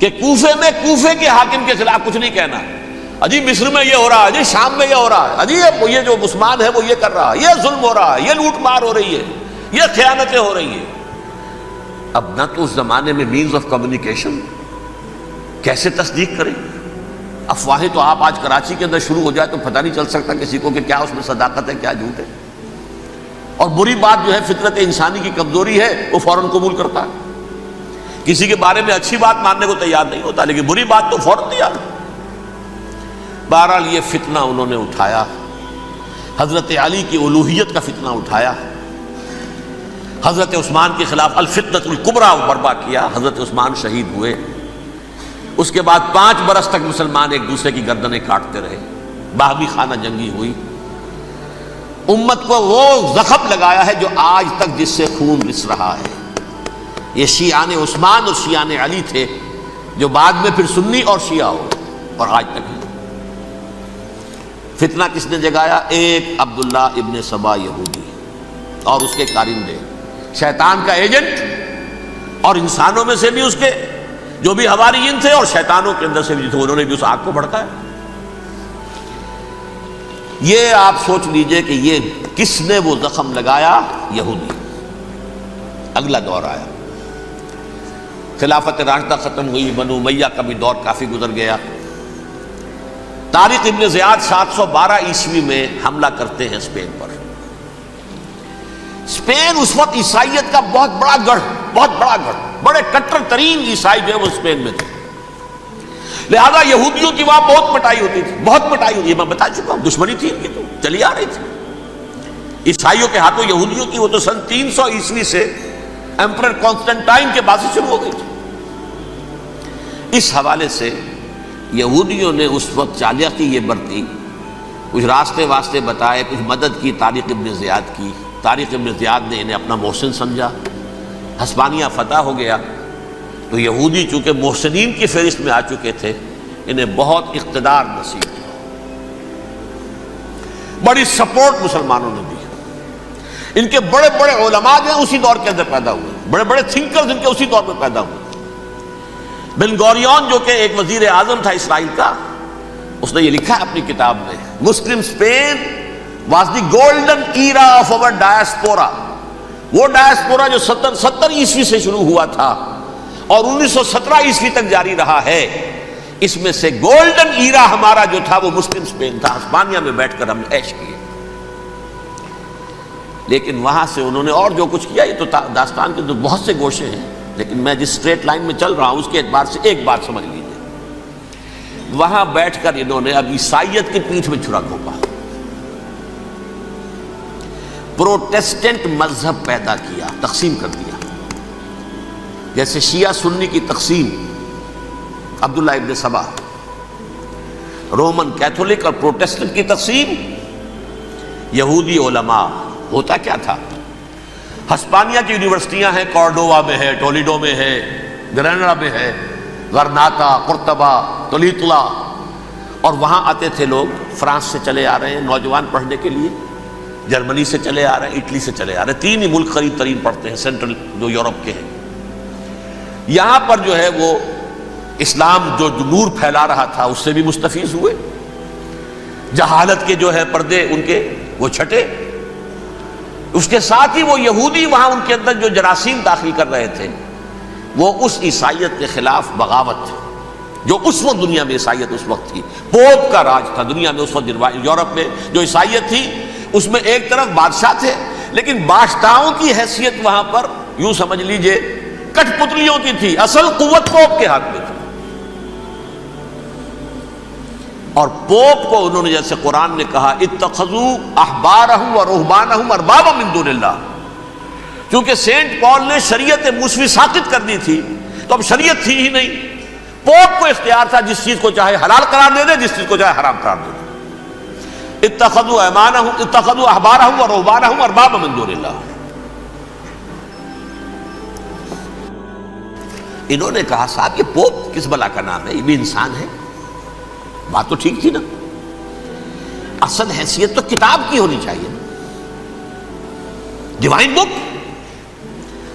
کہ کوفے میں کوفے کے حاکم کے خلاف کچھ نہیں کہنا، اجی مصر میں یہ ہو رہا ہے، اجی شام میں یہ ہو رہا ہے، اجی یہ جو عثمان ہے وہ یہ کر رہا ہے، یہ ظلم ہو رہا ہے، یہ لوٹ مار ہو رہی ہے، یہ خیانتیں ہو رہی ہیں۔ اب نہ تو اس زمانے میں مینز آف کمیونیکیشن، کیسے تصدیق کریں؟ افواہیں تو آپ آج کراچی کے اندر شروع ہو جائے تو پتہ نہیں چل سکتا کسی کو کہ کیا اس میں صداقت ہے کیا جھوٹ ہے، اور بری بات جو ہے فطرت انسانی کی کمزوری ہے وہ فوراً قبول کرتا ہے، کسی کے بارے میں اچھی بات ماننے کو تیار نہیں ہوتا لیکن بری بات تو فوراً تیار ہے۔ بہرحال یہ فتنہ انہوں نے اٹھایا، حضرت علی کی الوہیت کا فتنہ اٹھایا، حضرت عثمان کے خلاف الفتنۃ الکبریٰ برپا کیا، حضرت عثمان شہید ہوئے، اس کے بعد 5 برس تک مسلمان ایک دوسرے کی گردنیں کاٹتے رہے، باہمی خانہ جنگی ہوئی، امت کو وہ زخم لگایا ہے جو آج تک جس سے خون رس رہا ہے۔ یہ شیعان عثمان اور شیعان علی تھے جو بعد میں پھر سنی اور شیعہ ہو اور آج تک ہے۔ فتنہ کس نے جگایا؟ ایک عبداللہ ابن سبا یہودی اور اس کے کارندے، شیطان کا ایجنٹ، اور انسانوں میں سے بھی اس کے جو بھی حواریین تھے اور شیطانوں کے اندر سے بھی تھے، انہوں نے بھی اس آگ کو بھڑکایا۔ یہ آپ سوچ لیجئے کہ یہ کس نے وہ زخم لگایا؟ یہودی۔ اگلا دور آیا، خلافت راشدہ ختم ہوئی، بنو امیہ کا بھی دور کافی گزر گیا۔ طارق ابن زیاد 712 عیسوی میں حملہ کرتے ہیں اسپین پر۔ اسپین اس وقت عیسائیت کا بہت بڑا گڑھ، بڑے کٹر ترین عیسائی جو ہے وہ اسپین میں تھے، لہذا یہودیوں کی وہاں بہت پٹائی ہوتی تھی، یہ میں بتا چکا ہوں، دشمنی تھی ان کی تو چلی آ رہی تھی عیسائیوں کے ہاتھوں یہودیوں کی، وہ تو سن 300 عیسوی سے ایمپرر کانسٹنٹائن کے بعد سے شروع ہو گئی تھی۔ اس حوالے سے یہودیوں نے اس وقت چالاکی یہ برتی، کچھ راستے واسطے بتائے، کچھ مدد کی طارق ابن زیاد کی۔ طارق ابن زیاد نے انہیں اپنا محسن سمجھا، ہسپانیہ فتح ہو گیا تو یہودی چونکہ محسنین کی فہرست میں آ چکے تھے، انہیں بہت اقتدار نصیب ہوا، بڑی سپورٹ مسلمانوں نے دی۔ ان کے بڑے بڑے علماء جو ہیں اسی دور کے اندر پیدا ہوئے، بڑے بڑے تھنکرز ان کے اسی دور میں پیدا ہوئے۔ بن گوریون جو کہ ایک وزیر اعظم تھا اسرائیل کا، اس نے یہ لکھا ہے اپنی کتاب میں، Muslim Spain was the golden era of our diaspora. وہ ڈائسپورا جو 70 عیسوی سے شروع ہوا تھا اور 1917 عیسوی تک جاری رہا ہے، اس میں سے گولڈن ایرا ہمارا جو تھا وہ مسلم اسپین تھا، ہسپانیہ میں بیٹھ کر ہم نے عیش کیے۔ لیکن وہاں سے انہوں نے اور جو کچھ کیا، یہ تو داستان کے تو بہت سے گوشے ہیں، لیکن میں جس اسٹریٹ لائن میں چل رہا ہوں اس کے اعتبار سے ایک بات سمجھ لیجیے، وہاں بیٹھ کر انہوں نے اب عیسائیت کی پیٹھ میں چھرا گھونپا، پروٹیسٹنٹ مذہب پیدا کیا، تقسیم کر دیا، جیسے شیعہ سنی کی تقسیم، عبداللہ ابن سبا، رومن کیتھولک اور پروٹیسٹنٹ کی تقسیم، یہودی علماء۔ ہوتا کیا تھا، ہسپانیہ کی یونیورسٹیاں ہیں، کارڈووا میں ہے، ٹولیڈو میں ہے، گریناڈا میں ہے، غرناطہ، قرطبہ، تولیتلا، اور وہاں آتے تھے لوگ، فرانس سے چلے آ رہے ہیں نوجوان پڑھنے کے لیے، جرمنی سے چلے آ رہے ہیں، اٹلی سے چلے آ رہے ہیں، 3 ہی ملک قریب ترین پڑھتے ہیں سینٹرل جو یورپ کے ہیں۔ یہاں پر جو ہے وہ اسلام جو نور پھیلا رہا تھا اس سے بھی مستفیض ہوئے، جہالت کے جو ہے پردے ان کے وہ چھٹے، اس کے ساتھ ہی وہ یہودی وہاں ان کے اندر جو جراثیم داخل کر رہے تھے وہ اس عیسائیت کے خلاف بغاوت، جو اس وقت دنیا میں عیسائیت اس وقت تھی، پوپ کا راج تھا دنیا میں اس وقت، یورپ میں جو عیسائیت تھی اس میں ایک طرف بادشاہ تھے، لیکن بادشاہوں کی حیثیت وہاں پر یوں سمجھ لیجئے کٹ پتلیوں کی تھی، اصل قوت پوپ کے ہاتھ میں تھی۔ اور پوپ کو انہوں نے جیسے قرآن نے کہا اتخذوا احبارهم ورهبانهم اربابا من دون اللہ، چونکہ سینٹ پال نے شریعت موسوی ساقط کر دی تھی تو اب شریعت تھی ہی نہیں، پوپ کو اختیار تھا جس چیز کو چاہے حلال قرار دے دے، جس چیز کو چاہے حرام قرار دے دے۔ اتخذوا احبارهم ورهبانهم اربابا من دون اللہ۔ انہوں نے کہا صاحب یہ پوپ کس بلا کا نام ہے، یہ بھی انسان ہے، بات تو ٹھیک تھی نا، اصل حیثیت تو کتاب کی ہونی چاہیے، ڈیوائن بک،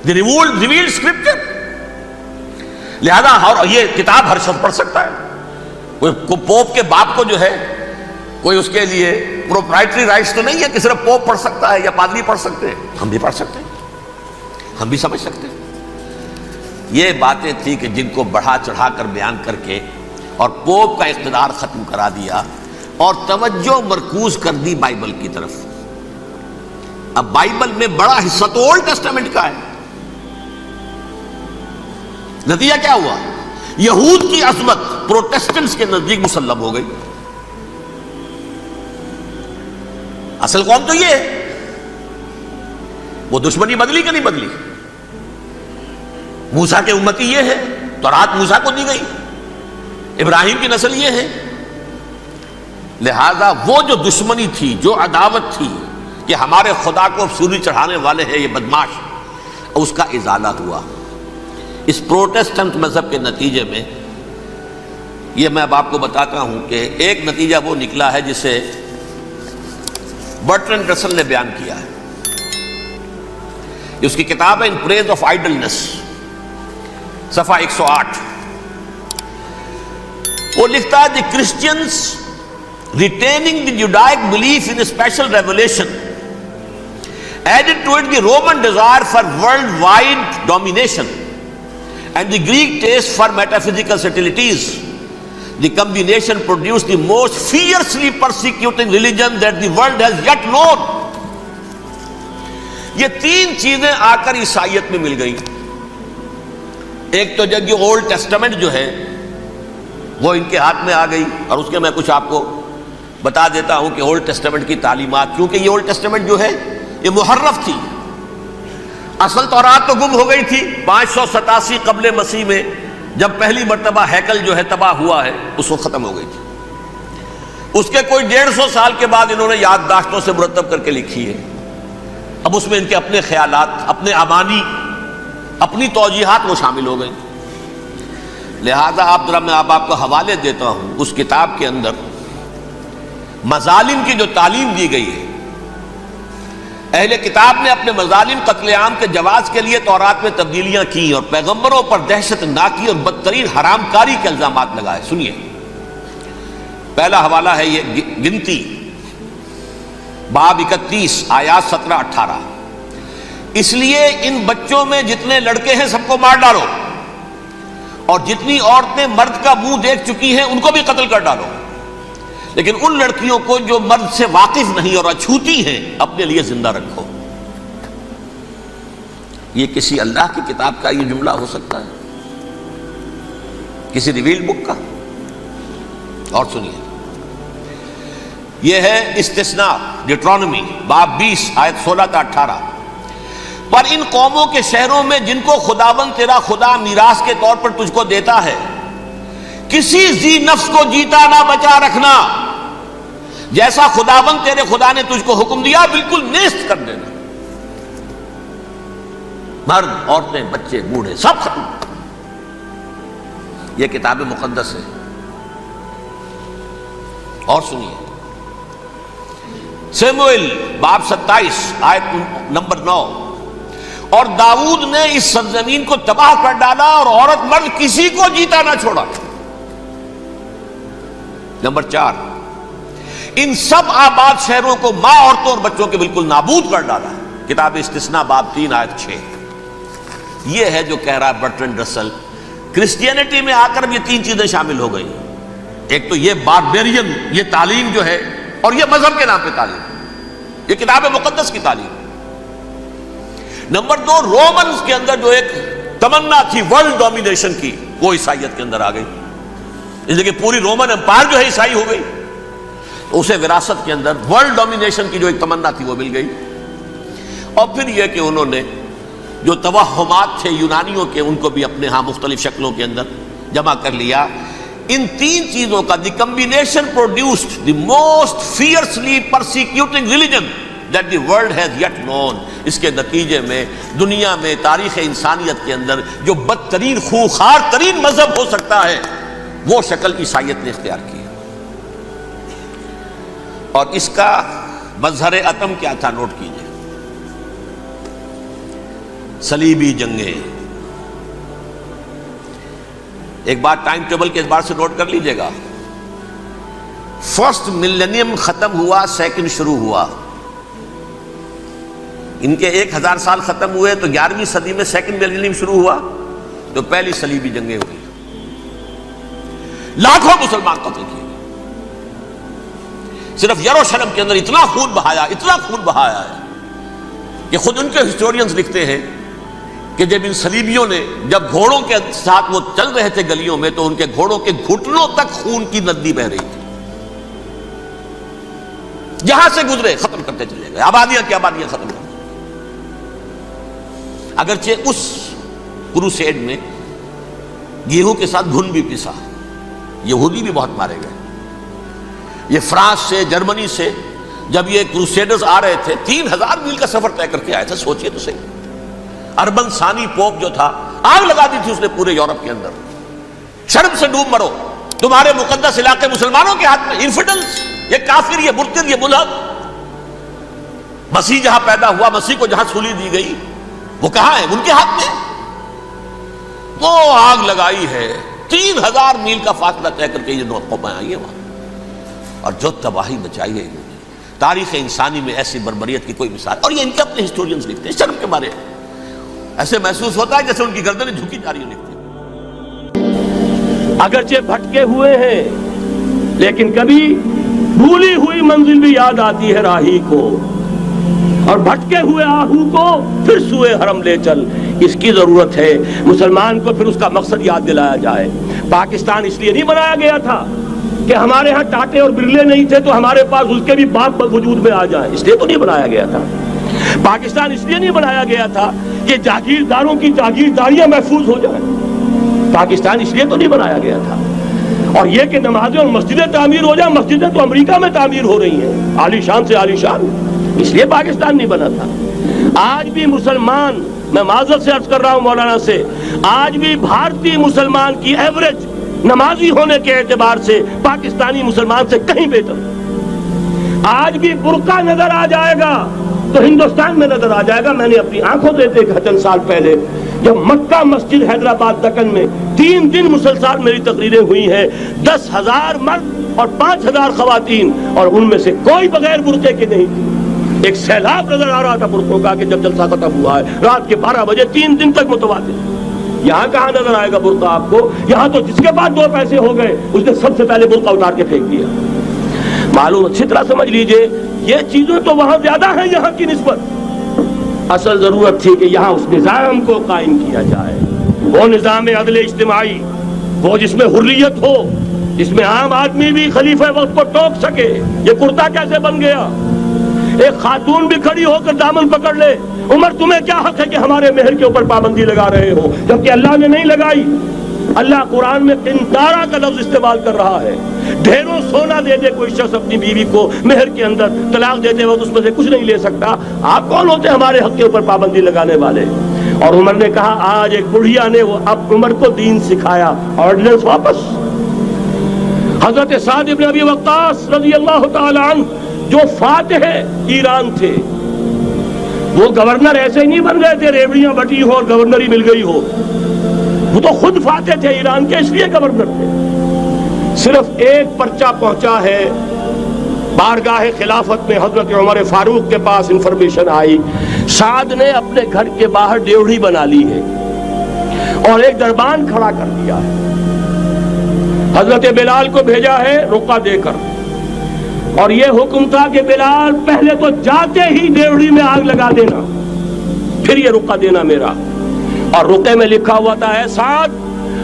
دی ریویلڈ اسکرپچر، لہذا یہ کتاب ہر شخص پڑھ سکتا ہے، کوئی پوپ کے باپ کو جو ہے کوئی اس کے لیے پروپرائٹری رائٹس تو نہیں ہے کہ صرف پوپ پڑھ سکتا ہے یا پادری پڑھ سکتے ہیں، ہم بھی پڑھ سکتے ہیں، ہم بھی سمجھ سکتے ہیں۔ یہ باتیں تھی کہ جن کو بڑھا چڑھا کر بیان کر کے اور پوپ کا اقتدار ختم کرا دیا اور توجہ مرکوز کر دی بائبل کی طرف۔ اب بائبل میں بڑا حصہ تو اولڈ ٹیسٹامنٹ کا ہے۔ نتیجہ کیا ہوا؟ یہود کی عظمت پروٹیسٹنٹس کے نزدیک مسلم ہو گئی۔ اصل قوم تو یہ ہے، وہ دشمنی بدلی کہ نہیں بدلی؟ موسیٰ کے امتی یہ ہے، تورات موسیٰ کو دی گئی، ابراہیم کی نسل یہ ہے۔ لہذا وہ جو دشمنی تھی، جو عداوت تھی کہ ہمارے خدا کو سولی چڑھانے والے ہیں یہ بدماش، اس کا ازالہ ہوا۔ اس پروٹیسٹنٹ مذہب کے نتیجے میں یہ میں اب آپ کو بتاتا ہوں کہ ایک نتیجہ وہ نکلا ہے جسے برٹرنڈ رسل نے بیان کیا ہے۔ اس کی کتاب ہے ان پریز آف آئیڈلنس، صفحہ 108۔ وہ لکھتا ہے the Christians retaining the Judaic belief in special revelation added to it the Roman desire for worldwide domination and the Greek taste for metaphysical subtleties. The combination produced the most fiercely persecuting religion that the world has yet known. یہ تین چیزیں آ کر عیسائیت میں مل گئیں۔ ایک تو جب یہ اولڈ ٹیسٹامنٹ جو ہے وہ ان کے ہاتھ میں آ گئی، اور اس کے میں کچھ آپ کو بتا دیتا ہوں کہ اولڈ ٹیسٹامنٹ کی تعلیمات، کیونکہ یہ اولڈ ٹیسٹامنٹ جو ہے یہ محرف تھی۔ اصل تورات تو گم ہو گئی تھی 587 قبل مسیح میں، جب پہلی مرتبہ ہیکل جو ہے تباہ ہوا ہے، اس وقت ختم ہو گئی تھی۔ اس کے کوئی 150 سال کے بعد انہوں نے یادداشتوں سے مرتب کر کے لکھی ہے۔ اب اس میں ان کے اپنے خیالات، اپنے امانی، اپنی توجیحات وہ شامل ہو گئیں۔ لہذا آپ ذرا میں آپ کو حوالے دیتا ہوں اس کتاب کے اندر مظالم کی جو تعلیم دی گئی ہے۔ اہل کتاب نے اپنے مظالم قتل عام کے جواز کے لیے تورات میں تبدیلیاں کی اور پیغمبروں پر دہشت ناکی اور بدترین حرام کاری کے الزامات لگائے۔ سنیے، پہلا حوالہ ہے یہ گنتی باب 31 آیات 17-18۔ اس لیے ان بچوں میں جتنے لڑکے ہیں سب کو مار ڈالو، اور جتنی عورتیں مرد کا منہ دیکھ چکی ہیں ان کو بھی قتل کر ڈالو، لیکن ان لڑکیوں کو جو مرد سے واقف نہیں اور اچھوتی ہیں اپنے لیے زندہ رکھو۔ یہ کسی اللہ کی کتاب کا یہ جملہ ہو سکتا ہے؟ کسی ریویل بک کا؟ اور سنیے، یہ ہے استثناء ڈیٹرانومی باب 20 آیت 16-18۔ پر ان قوموں کے شہروں میں جن کو خداوند تیرا خدا میراث کے طور پر تجھ کو دیتا ہے، کسی ذی نفس کو جیتا نہ بچا رکھنا، جیسا خداوند تیرے خدا نے تجھ کو حکم دیا بالکل نیست کر دینا۔ مرد، عورتیں، بچے، بوڑھے سب ختم۔ یہ کتاب مقدس ہے۔ اور سنیے، سموئیل باب 27 آیت نمبر 9۔ اور داؤد نے اس سرزمین کو تباہ کر ڈالا اور عورت مرد کسی کو جیتا نہ چھوڑا۔ نمبر 4، ان سب آباد شہروں کو ماں، عورتوں اور بچوں کے بالکل نابود کر ڈالا۔ کتاب استثناء باب 3 آیت 6۔ یہ ہے جو کہہ رہا ہے برٹرنڈ رسل، کرسچینٹی میں آ کر یہ تین چیزیں شامل ہو گئی۔ ایک تو یہ باربیرین یہ تعلیم جو ہے، اور یہ مذہب کے نام پہ تعلیم، یہ کتاب مقدس کی تعلیم۔ نمبر 2، رومنز کے اندر جو ایک تمنا تھی ورلڈ ڈومینیشن کی، وہ عیسائیت کے اندر آ گئی، اس لیے کہ پوری رومن امپائر جو ہے عیسائی ہو گئی۔ اسے وراثت کے اندر ورلڈ ڈومینیشن کی جو ایک تمنا تھی وہ مل گئی۔ اور پھر یہ کہ انہوں نے جو توہمات تھے یونانیوں کے، ان کو بھی اپنے ہاں مختلف شکلوں کے اندر جمع کر لیا۔ ان تین چیزوں کا the combination produced the most fiercely persecuting religion that the world has yet known. اس کے نتیجے میں دنیا میں تاریخ انسانیت کے اندر جو بدترین خونخوار ترین مذہب ہو سکتا ہے وہ شکل عیسائیت نے اختیار کی۔ اور اس کا مظہر عتم کیا تھا؟ نوٹ کیجئے، صلیبی جنگیں۔ ایک بات ٹائم ٹیبل کے اعتبار سے نوٹ کر لیجئے گا، فرسٹ ملینیم ختم ہوا، سیکنڈ شروع ہوا۔ ان کے 1000 سال ختم ہوئے تو 11ویں صدی میں سیکنڈ ملینیم شروع ہوا، تو پہلی صلیبی جنگیں ہوئی۔ لاکھوں مسلمان قتل کیے گئے. صرف یروشلم کے اندر اتنا خون بہایا ہے کہ خود ان کے ہسٹورینز لکھتے ہیں کہ جب ان صلیبیوں نے جب گھوڑوں کے ساتھ وہ چل رہے تھے گلیوں میں تو ان کے گھوڑوں کے گھٹنوں تک خون کی ندی بہ رہی تھی. جہاں سے گزرے ختم کرتے چلے گئے, آبادیاں کی آبادیاں ختم کر دی. اگرچہ اس کروسیڈ میں گیہوں کے ساتھ گھن بھی پسا, یہودی بھی بہت مارے گئے. یہ فرانس سے, جرمنی سے جب یہ کروسیڈرز آ رہے تھے 3000 میل کا سفر طے کر کے آئے تھے. سوچئے تو صحیح, اربن ثانی پوپ جو تھا آگ لگا دی تھی اس نے پورے یورپ کے اندر. شرم سے ڈوب مرو, تمہارے مقدس علاقے مسلمانوں کے ہاتھ میں. انفیڈلز, یہ کافر, یہ مرتد, یہ ملحد. مسیح جہاں پیدا ہوا, مسیح کو جہاں سولی دی گئی, وہ کہاں ہے؟ ان کے ہاتھ میں. وہ آگ لگائی ہے, 3000 میل کا فاصلہ طے کر کے یہ قومیں آئی ہیں وہاں, اور جو تباہی مچائی ہے انہوں نے. تاریخ انسانی میں ایسی بربریت کی کوئی مثال. اور یہ ان کے اپنے ہسٹورینز لکھتے ہیں شرم کے بارے. ایسے محسوس ہوتا ہے جیسے ان کی گردنیں جھکی جا رہی لکھتے ہیں. اگرچہ بھٹکے ہوئے ہیں لیکن کبھی بھولی ہوئی منزل بھی یاد آتی ہے راہی کو, اور بھٹکے ہوئے آہو کو پھر سوئے حرم لے چل. اس کی ضرورت ہے مسلمان کو پھر اس کا مقصد یاد دلایا جائے. پاکستان اس لیے نہیں بنایا گیا تھا کہ ہمارے ہاں ٹاٹے اور برلے نہیں تھے تو ہمارے پاس اس کے بھی باغ وجود میں آ جائیں, اس لیے تو نہیں بنایا گیا تھا. پاکستان اس لیے نہیں بنایا گیا تھا کہ جاگیرداروں کی جاگیرداریاں محفوظ ہو جائیں. پاکستان اس لیے تو نہیں بنایا گیا تھا. اور یہ کہ نمازیں اور مسجدیں تعمیر ہو جائیں, مسجدیں تو امریکہ میں تعمیر ہو رہی ہیں عالی شان سے عالی شان, اس لیے پاکستان نہیں بنا تھا. آج بھی مسلمان, میں معذرت سے عرض کر رہا ہوں مولانا سے, آج بھی بھارتی مسلمان کی ایوریج نمازی ہونے کے اعتبار سے پاکستانی مسلمان سے کہیں بہتر. آج بھی برقع نظر آ جائے گا تو ہندوستان میں نظر آ جائے گا. میں نے اپنی آنکھوں سے دیکھا چند سال پہلے جب مکہ مسجد حیدرآباد دکن میں 3 دن مسلسل میری تقریریں ہوئی ہیں, 10,000 مرد اور 5,000 خواتین, اور ان میں سے کوئی بغیر برقعے کے نہیں تھی. ایک سیلاب نظر آ رہا تھا برقعوں کا کہ جب جلسہ ختم ہوا ہے رات کے 12 بجے 3 دن تک متواتر. یہاں کہاں نظر آئے گا برقع آپ کو؟ یہاں تو جس کے پاس 2 پیسے ہو گئے اس نے سب سے پہلے برقع اتار کے پھینک دیا. معلوم اچھی طرح سمجھ لیجئے یہ چیزیں تو وہاں زیادہ ہیں یہاں کی نسبت. اصل ضرورت تھی کہ یہاں اس نظام کو قائم کیا جائے, وہ نظام عدل اجتماعی, وہ جس میں حریت ہو, جس میں عام آدمی بھی خلیفہ وقت کو ٹوک سکے. یہ کرتا کیسے بن گیا؟ ایک خاتون بھی کھڑی ہو کر دامن پکڑ لے, عمر تمہیں کیا حق ہے کہ ہمارے مہر کے اوپر پابندی لگا رہے ہو, جبکہ اللہ نے نہیں لگائی. اللہ قرآن میں قنطارہ کا لفظ استعمال کر رہا ہے. ڈھیروں سونا دے دے کوئی شخص اپنی بیوی کو مہر کے اندر, طلاق دیتے وقت اس میں سے کچھ نہیں لے سکتا. آپ کون ہوتے ہیں ہمارے حق کے اوپر پابندی لگانے والے؟ اور عمر نے کہا, آج ایک بڑھیا نے وہ اب عمر کو دین سکھایا, آرڈیننس واپس. حضرت سعد ابن ابی وقاص رضی اللہ تعالی عنہ جو فاتح ایران تھے, وہ گورنر ایسے ہی نہیں بن گئے تھے ریوڑیاں بٹی ہو اور گورنر ہی مل گئی ہو. وہ تو خود فاتح تھے ایران کے, اس لیے گورنر تھے. صرف ایک پرچہ پہنچا ہے بارگاہ خلافت میں, حضرت عمر فاروق کے پاس انفارمیشن آئی سعد نے اپنے گھر کے باہر ڈیوڑی بنا لی ہے اور ایک دربان کھڑا کر دیا ہے. حضرت بلال کو بھیجا ہے رقعہ دے کر, اور یہ حکم تھا کہ بلال پہلے تو جاتے ہی ڈیوڑی میں آگ لگا دینا, پھر یہ رقعہ دینا میرا. اور رقعے میں لکھا ہوا تھا, ہے سعد,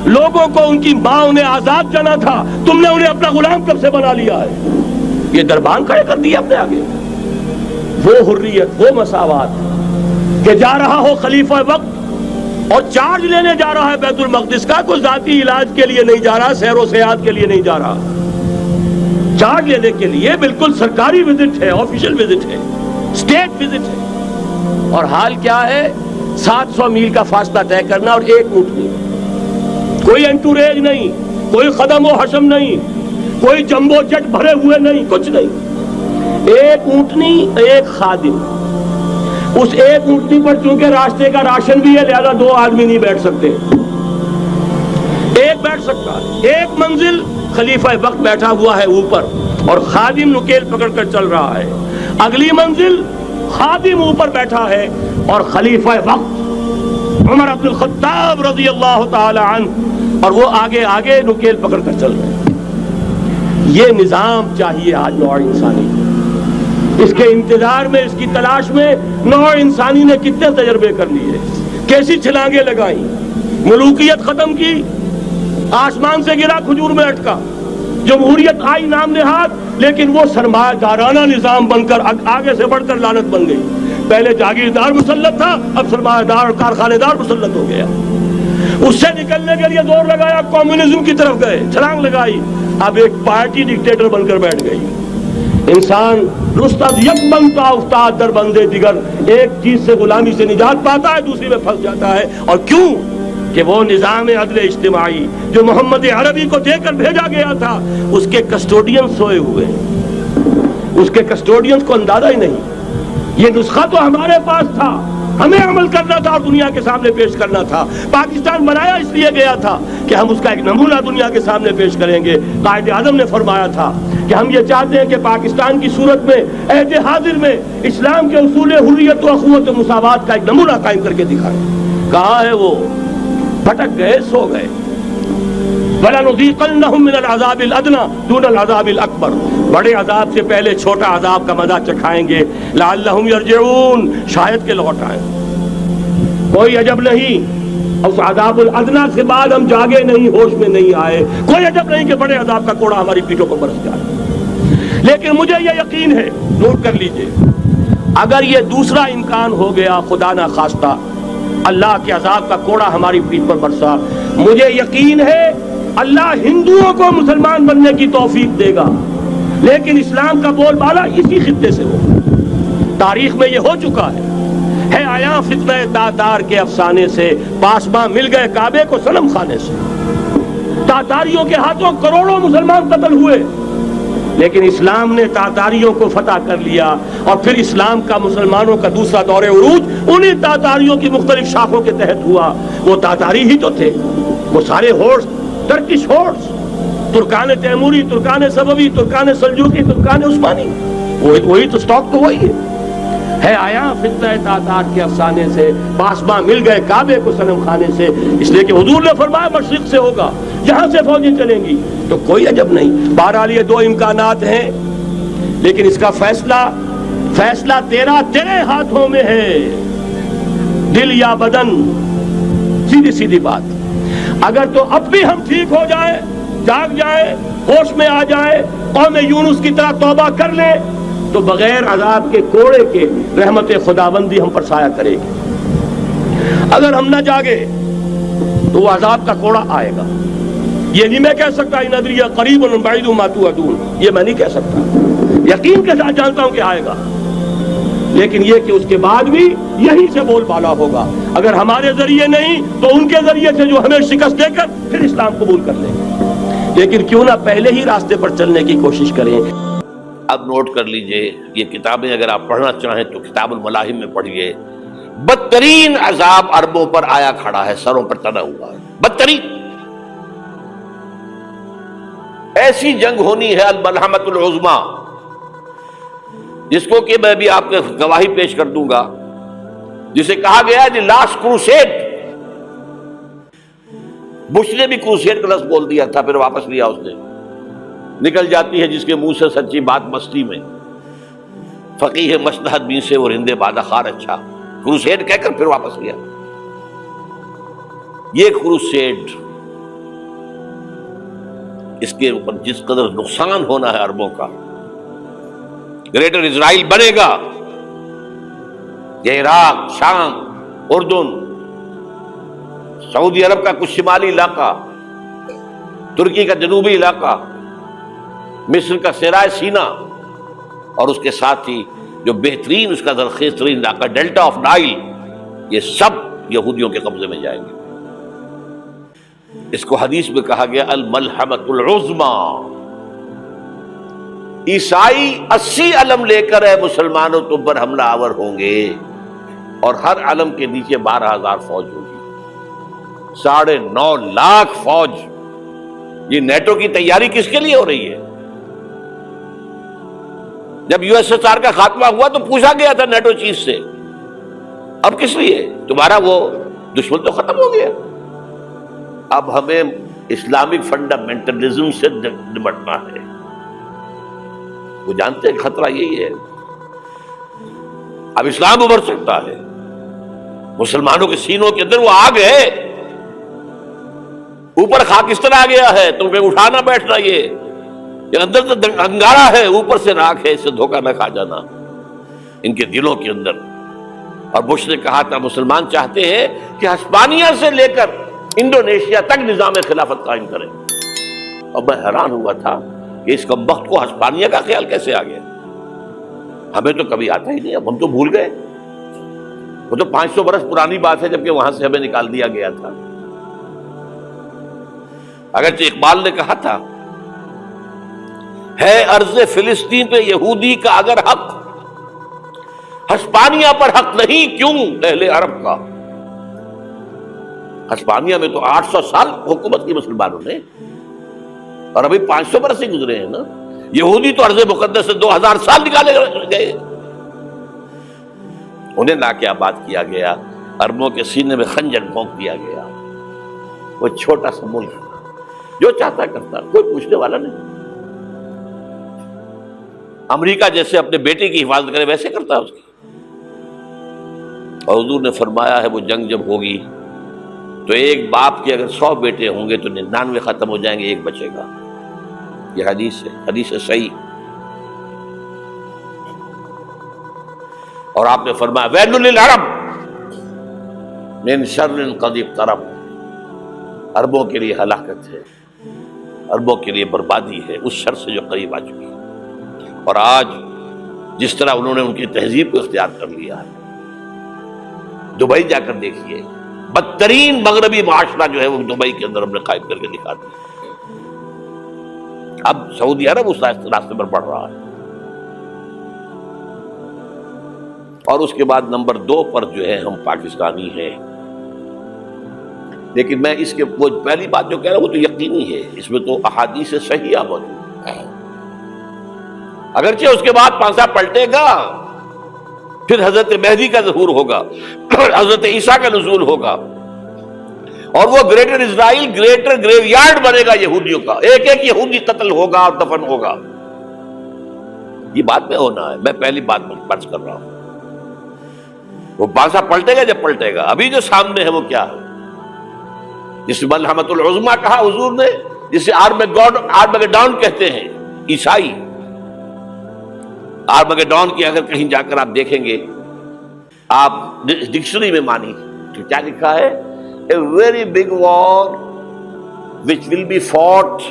لوگوں کو ان کی ماں نے آزاد جانا تھا, تم نے انہیں اپنا غلام کب سے بنا لیا ہے. یہ دربان کھڑے کر دیا اپنے آگے. وہ حریت, وہ مساوات کہ جا رہا ہو خلیفہ وقت اور چارج لینے جا رہا ہے بیت المقدس کا, کوئی ذاتی علاج کے لیے نہیں جا رہا, سیر و سیاحت کے لیے نہیں جا رہا, چارج لینے کے لیے بالکل سرکاری وزٹ ہے, آفیشل وزٹ ہے, اسٹیٹ وزٹ ہے. اور حال کیا ہے, 700 میل کا فاصلہ طے کرنا اور ایک اونٹنی, کوئی انٹوریج نہیں, کوئی قدم و حشم نہیں, کوئی جمبو جٹ بھرے ہوئے نہیں, کچھ نہیں. ایک اونٹنی, ایک خادم. اس ایک اونٹنی پر چونکہ راستے کا راشن بھی ہے لہذا 2 آدمی نہیں بیٹھ سکتے, ایک بیٹھ سکتا. ایک منزل خلیفہ وقت بیٹھا ہوا ہے اوپر اور خادم نکیل پکڑ کر چل رہا ہے. اگلی منزل خادم اوپر بیٹھا ہے اور خلیفہ وقت عمر عبد الخطاب رضی اللہ تعالی عنہ اور وہ آگے آگے نکیل پکڑ کر چل رہے ہیں. یہ نظام چاہیے آج نوع انسانی کو. اس کے انتظار میں، اس کی تلاش میں نوع انسانی نے کتنے تجربے کر لیے، کیسی چھلانگیں لگائیں، ملوکیت ختم کی، آسمان سے گرا کھجور میں اٹکا، جمہوریت آئی نام نہاد، لیکن وہ سرمایہ دارانہ نظام بن کر آگے سے بڑھ کر لعنت بن گئی. پہلے جاگیردار مسلط تھا، اب سرمایہ دار اور کارخانے دار مسلط ہو گیا. اس سے نکلنے کے لیے زور لگایا، کمیونزم کی طرف گئے، چھلانگ لگائی، اب ایک پارٹی ڈکٹیٹر بن کر بیٹھ گئی. انسان رستد یک بنتا افتاد در بندے دیگر، ایک چیز سے غلامی سے نجات پاتا ہے، دوسری میں پھنس جاتا ہے. اور کیوں؟ کہ وہ نظام عدل اجتماعی جو محمد عربی کو دے کر بھیجا گیا تھا، اس کے کسٹوڈین سوئے ہوئے ہیں. اس کے کسٹوڈینز کو اندازہ ہی نہیں. یہ نسخہ تو ہمارے پاس تھا، ہمیں عمل کرنا تھا اور دنیا کے سامنے پیش کرنا تھا. پاکستان بنایا اس لیے گیا تھا کہ ہم اس کا ایک نمونہ دنیا کے سامنے پیش کریں گے. قائد اعظم نے فرمایا تھا کہ ہم یہ چاہتے ہیں کہ پاکستان کی صورت میں، عہد حاضر میں، اسلام کے اصول حریت و اخوت و مساوات کا ایک نمونہ قائم کر کے دکھائیں. کہاں ہے وہ؟ بھٹک گئے، سو گئے. وَلَنُذِيقَنَّهُم مِّنَ الْعَذَابِ الْأَدْنَىٰ دُونَ الْعَذَابِ الْأَكْبَرِ، بڑے عذاب سے پہلے چھوٹا عذاب کا مزہ چکھائیں گے. لَعَلَّهُمْ يَرْجِعُونَ، شاید کہ لوٹ آئیں. کوئی عجب نہیں اس عذاب الادنیٰ سے بعد ہم جاگے نہیں، ہوش میں نہیں آئے. کوئی عجب نہیں کہ بڑے عذاب کا کوڑا ہماری پیٹھوں پر برس جائے. لیکن مجھے یہ یقین ہے، نوٹ کر لیجئے، اگر یہ دوسرا امکان ہو گیا، خدا نہ خواستہ اللہ کے عذاب کا کوڑا ہماری پیٹھ پر برسا، مجھے یقین ہے اللہ ہندوؤں کو مسلمان بننے کی توفیق دے گا. لیکن اسلام کا بول بالا اسی خطے سے ہو. تاریخ میں یہ ہو چکا ہے آیا فتنہ تاتار کے افسانے سے، پاسباں مل گئے کعبے کو صنم خانے سے. تاتاریوں کے ہاتھوں کروڑوں مسلمان قتل ہوئے، لیکن اسلام نے تاتاریوں کو فتح کر لیا. اور پھر اسلام کا مسلمانوں کا دوسرا دور عروج انہی تاتاریوں کی مختلف شاخوں کے تحت ہوا. وہ تاتاری ہی تو تھے، وہ سارے ہورس، ٹرکش ہورس، ترکان تیموری، ترکان سبوی، ترکان سلجوقی، ترکان عثمانی، وہی تو سٹاک تو وہی ہے آیا فتنہ تاتار کے افسانے سے، پاسباں مل گئے کعبے کو صنم خانے سے. اس لیے کہ حضور نے فرمایا مشرق سے ہوگا، جہاں سے فوجیں چلیں گی. تو کوئی عجب نہیں. بہرحال یہ دو امکانات ہیں، لیکن اس کا فیصلہ تیرے ہاتھوں میں ہے، دل یا بدن. سیدھی بات. اگر تو اب بھی ہم ٹھیک ہو جائیں، جاگ جائیں، ہوش میں آ جائیں، قوم یونس کی طرح توبہ کر لیں، تو بغیر عذاب کے کوڑے کے رحمت خداوندی ہم پر سایہ کرے گی. اگر ہم نہ جاگے تو وہ عذاب کا کوڑا آئے گا. یہ نہیں میں کہہ سکتا ان ادری قریب بعید ما توعدون، یہ میں نہیں کہہ سکتا، یقین کے ساتھ جانتا ہوں کہ آئے گا. لیکن یہ کہ اس کے بعد بھی یہی سے بول بالا ہوگا. اگر ہمارے ذریعے نہیں تو ان کے ذریعے سے، جو ہمیں شکست دے کر پھر اسلام قبول کر لیں گے. لیکن کیوں نہ پہلے ہی راستے پر چلنے کی کوشش کریں. اب نوٹ کر لیجئے، یہ کتابیں اگر آپ پڑھنا چاہیں تو کتاب الملاحم میں پڑھیے. بدترین عذاب عربوں پر آیا کھڑا ہے، سروں پر تنا ہوا ہے. بدترین ایسی جنگ ہونی ہے الملحمۃ العظمیٰ، جس کو کہ میں بھی آپ کو گواہی پیش کر دوں گا، جسے کہا گیا ہے دی لاسٹ کروسیڈ. بش نے بھی کروسیڈ کا لفظ بول دیا تھا، پھر واپس لیا اس نے. نکل جاتی ہے جس کے منہ سے سچی بات مستی میں. فقیہ مصلحت بین سے وہ رندے بادہ خار اچھا، کروسیڈ کہہ کر پھر واپس لیا. یہ کروسیڈ، اس کے اوپر جس قدر نقصان ہونا ہے عربوں کا، گریٹر اسرائیل بنے گا، یہ عراق، شام، اردن، سعودی عرب کا کچھ شمالی علاقہ، ترکی کا جنوبی علاقہ، مصر کا صحرائے سینا، اور اس کے ساتھ ہی جو بہترین اس کا زرخیز ترین علاقہ ڈیلٹا آف نائل، یہ سب یہودیوں کے قبضے میں جائیں گے. اس کو حدیث میں کہا گیا الملحمۃ العظمیٰ. عیسائی 80 علم لے کر مسلمانوں تم پر حملہ آور ہوں گے، اور ہر علم کے نیچے 12,000 فوج ہوگی. 9.5 لاکھ فوج. یہ نیٹو کی تیاری کس کے لیے ہو رہی ہے؟ جب USSR کا خاتمہ ہوا تو پوچھا گیا تھا نیٹو چیف سے، اب کس لیے؟ تمہارا وہ دشمن تو ختم ہو گیا، اب ہمیں اسلامک فنڈامنٹلزم سے نمٹنا ہے. وہ جانتے ہیں خطرہ یہی ہے. اب اسلام ابھر سکتا ہے، مسلمانوں کے سینوں کے اندر وہ آگ ہے، اوپر خاکستر آ گیا ہے، تمہیں اٹھانا بیٹھنا، یہ اندر تو انگارہ ہے، اوپر سے راکھ ہے، اس سے دھوکہ نہ کھا جانا ان کے دلوں کے اندر. اور بش نے کہا تھا مسلمان چاہتے ہیں کہ ہسپانیہ سے لے کر انڈونیشیا تک نظام خلافت قائم کریں. اور میں حیران ہوا تھا کہ اس کمبخت کو ہسپانیہ کا خیال کیسے آ گیا. ہمیں تو کبھی آتا ہی نہیں، اب ہم تو بھول گئے. وہ تو 500 برس پرانی بات ہے جبکہ وہاں سے ہمیں نکال دیا گیا تھا. اگرچہ اقبال نے کہا تھا ہے ارض فلسطین پہ یہودی کا اگر حق، ہسپانیہ پر حق نہیں کیوں اہل عرب کا. ہسپانیہ میں تو 800 سال حکومت کی مسلمانوں نے، اور ابھی 500 برس ہی گزرے ہیں نا. یہودی تو ارض مقدس سے 2000 سال نکالے گئے. انہیں لا کے آباد کیا گیا، عربوں کے سینے میں خنجر بھونک دیا گیا. وہ چھوٹا سا ملک جو چاہتا کرتا، کوئی پوچھنے والا نہیں. امریکہ جیسے اپنے بیٹے کی حفاظت کرے ویسے کرتا ہے اس کی. اور حضور نے فرمایا ہے وہ جنگ جب ہوگی تو ایک باپ کے اگر 100 بیٹے ہوں گے تو 99 ختم ہو جائیں گے، ایک بچے گا. یہ حدیث ہے، حدیث ہے صحیح. اور آپ نے فرمایا ویل للعرب من شر قد اقترب. عربوں کے لیے ہلاکت ہے، عربوں کے لیے بربادی ہے اس شر سے جو قریب آ چکی ہے. اور آج جس طرح انہوں نے ان کی تہذیب کو اختیار کر لیا ہے، دبئی جا کر دیکھیے، بدترین مغربی معاشرہ جو ہے وہ دبئی کے اندر ہم نے قائم کر کے دکھا دیا. اب سعودی عرب اس راستے پر بڑھ رہا ہے. اور اس کے بعد نمبر 2 پر جو ہے ہم پاکستانی ہیں. لیکن میں اس کے وہ پہلی بات جو کہہ رہا ہوں وہ تو یقینی ہے، اس میں تو احادیث صحیحہ موجود ہے. اگرچہ اس کے بعد پانسا پلٹے گا، پھر حضرت مہدی کا ظہور ہوگا، حضرت عیسیٰ کا نزول ہوگا، اور وہ گریٹر اسرائیل گریٹر گریو یارڈ بنے گا یہودیوں کا. ایک ایک یہودی قتل ہوگا اور دفن ہوگا. یہ بات میں ہونا ہے، میں پہلی بات فرض کر رہا ہوں. وہ پانسا پلٹے گا جب پلٹے گا. ابھی جو سامنے ہے وہ کیا ہے؟ جس ملحمۃ العظمیٰ کہا حضور نے، جسے آرمگیڈون کہتے ہیں عیسائی. آرمگیڈون کی اگر کہیں جا کر آپ دیکھیں گے، آپ ڈکشنری میں مانی تو کیا لکھا ہے؟ A very big war which will be fought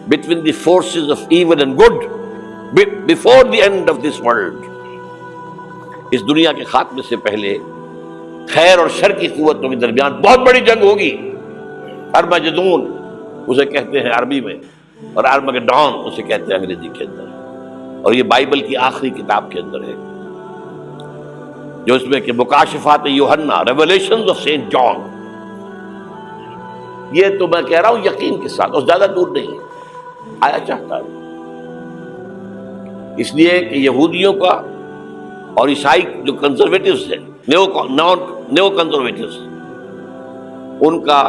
between the forces of evil and good before the end of this world. اس دنیا کے خاتمے سے پہلے خیر اور شر کی قوتوں کے درمیان بہت بڑی جنگ ہوگی. ارمجدون اسے کہتے ہیں عربی میں، اور آرمگیڈون اسے کہتے ہیں انگریزی کے اندر. اور یہ بائبل کی آخری کتاب کے اندر ہے، جو اس میں کہ مکاشفات یوحنا، ریولیشنز آف سینٹ جان. یہ تو میں کہہ رہا ہوں یقین کے ساتھ، اور زیادہ دور نہیں ہے، آیا چاہتا ہے. اس لیے کہ یہودیوں کا اور عیسائی جو کنزرویٹوز ہیں، نیو کنزرویٹوز، ان کا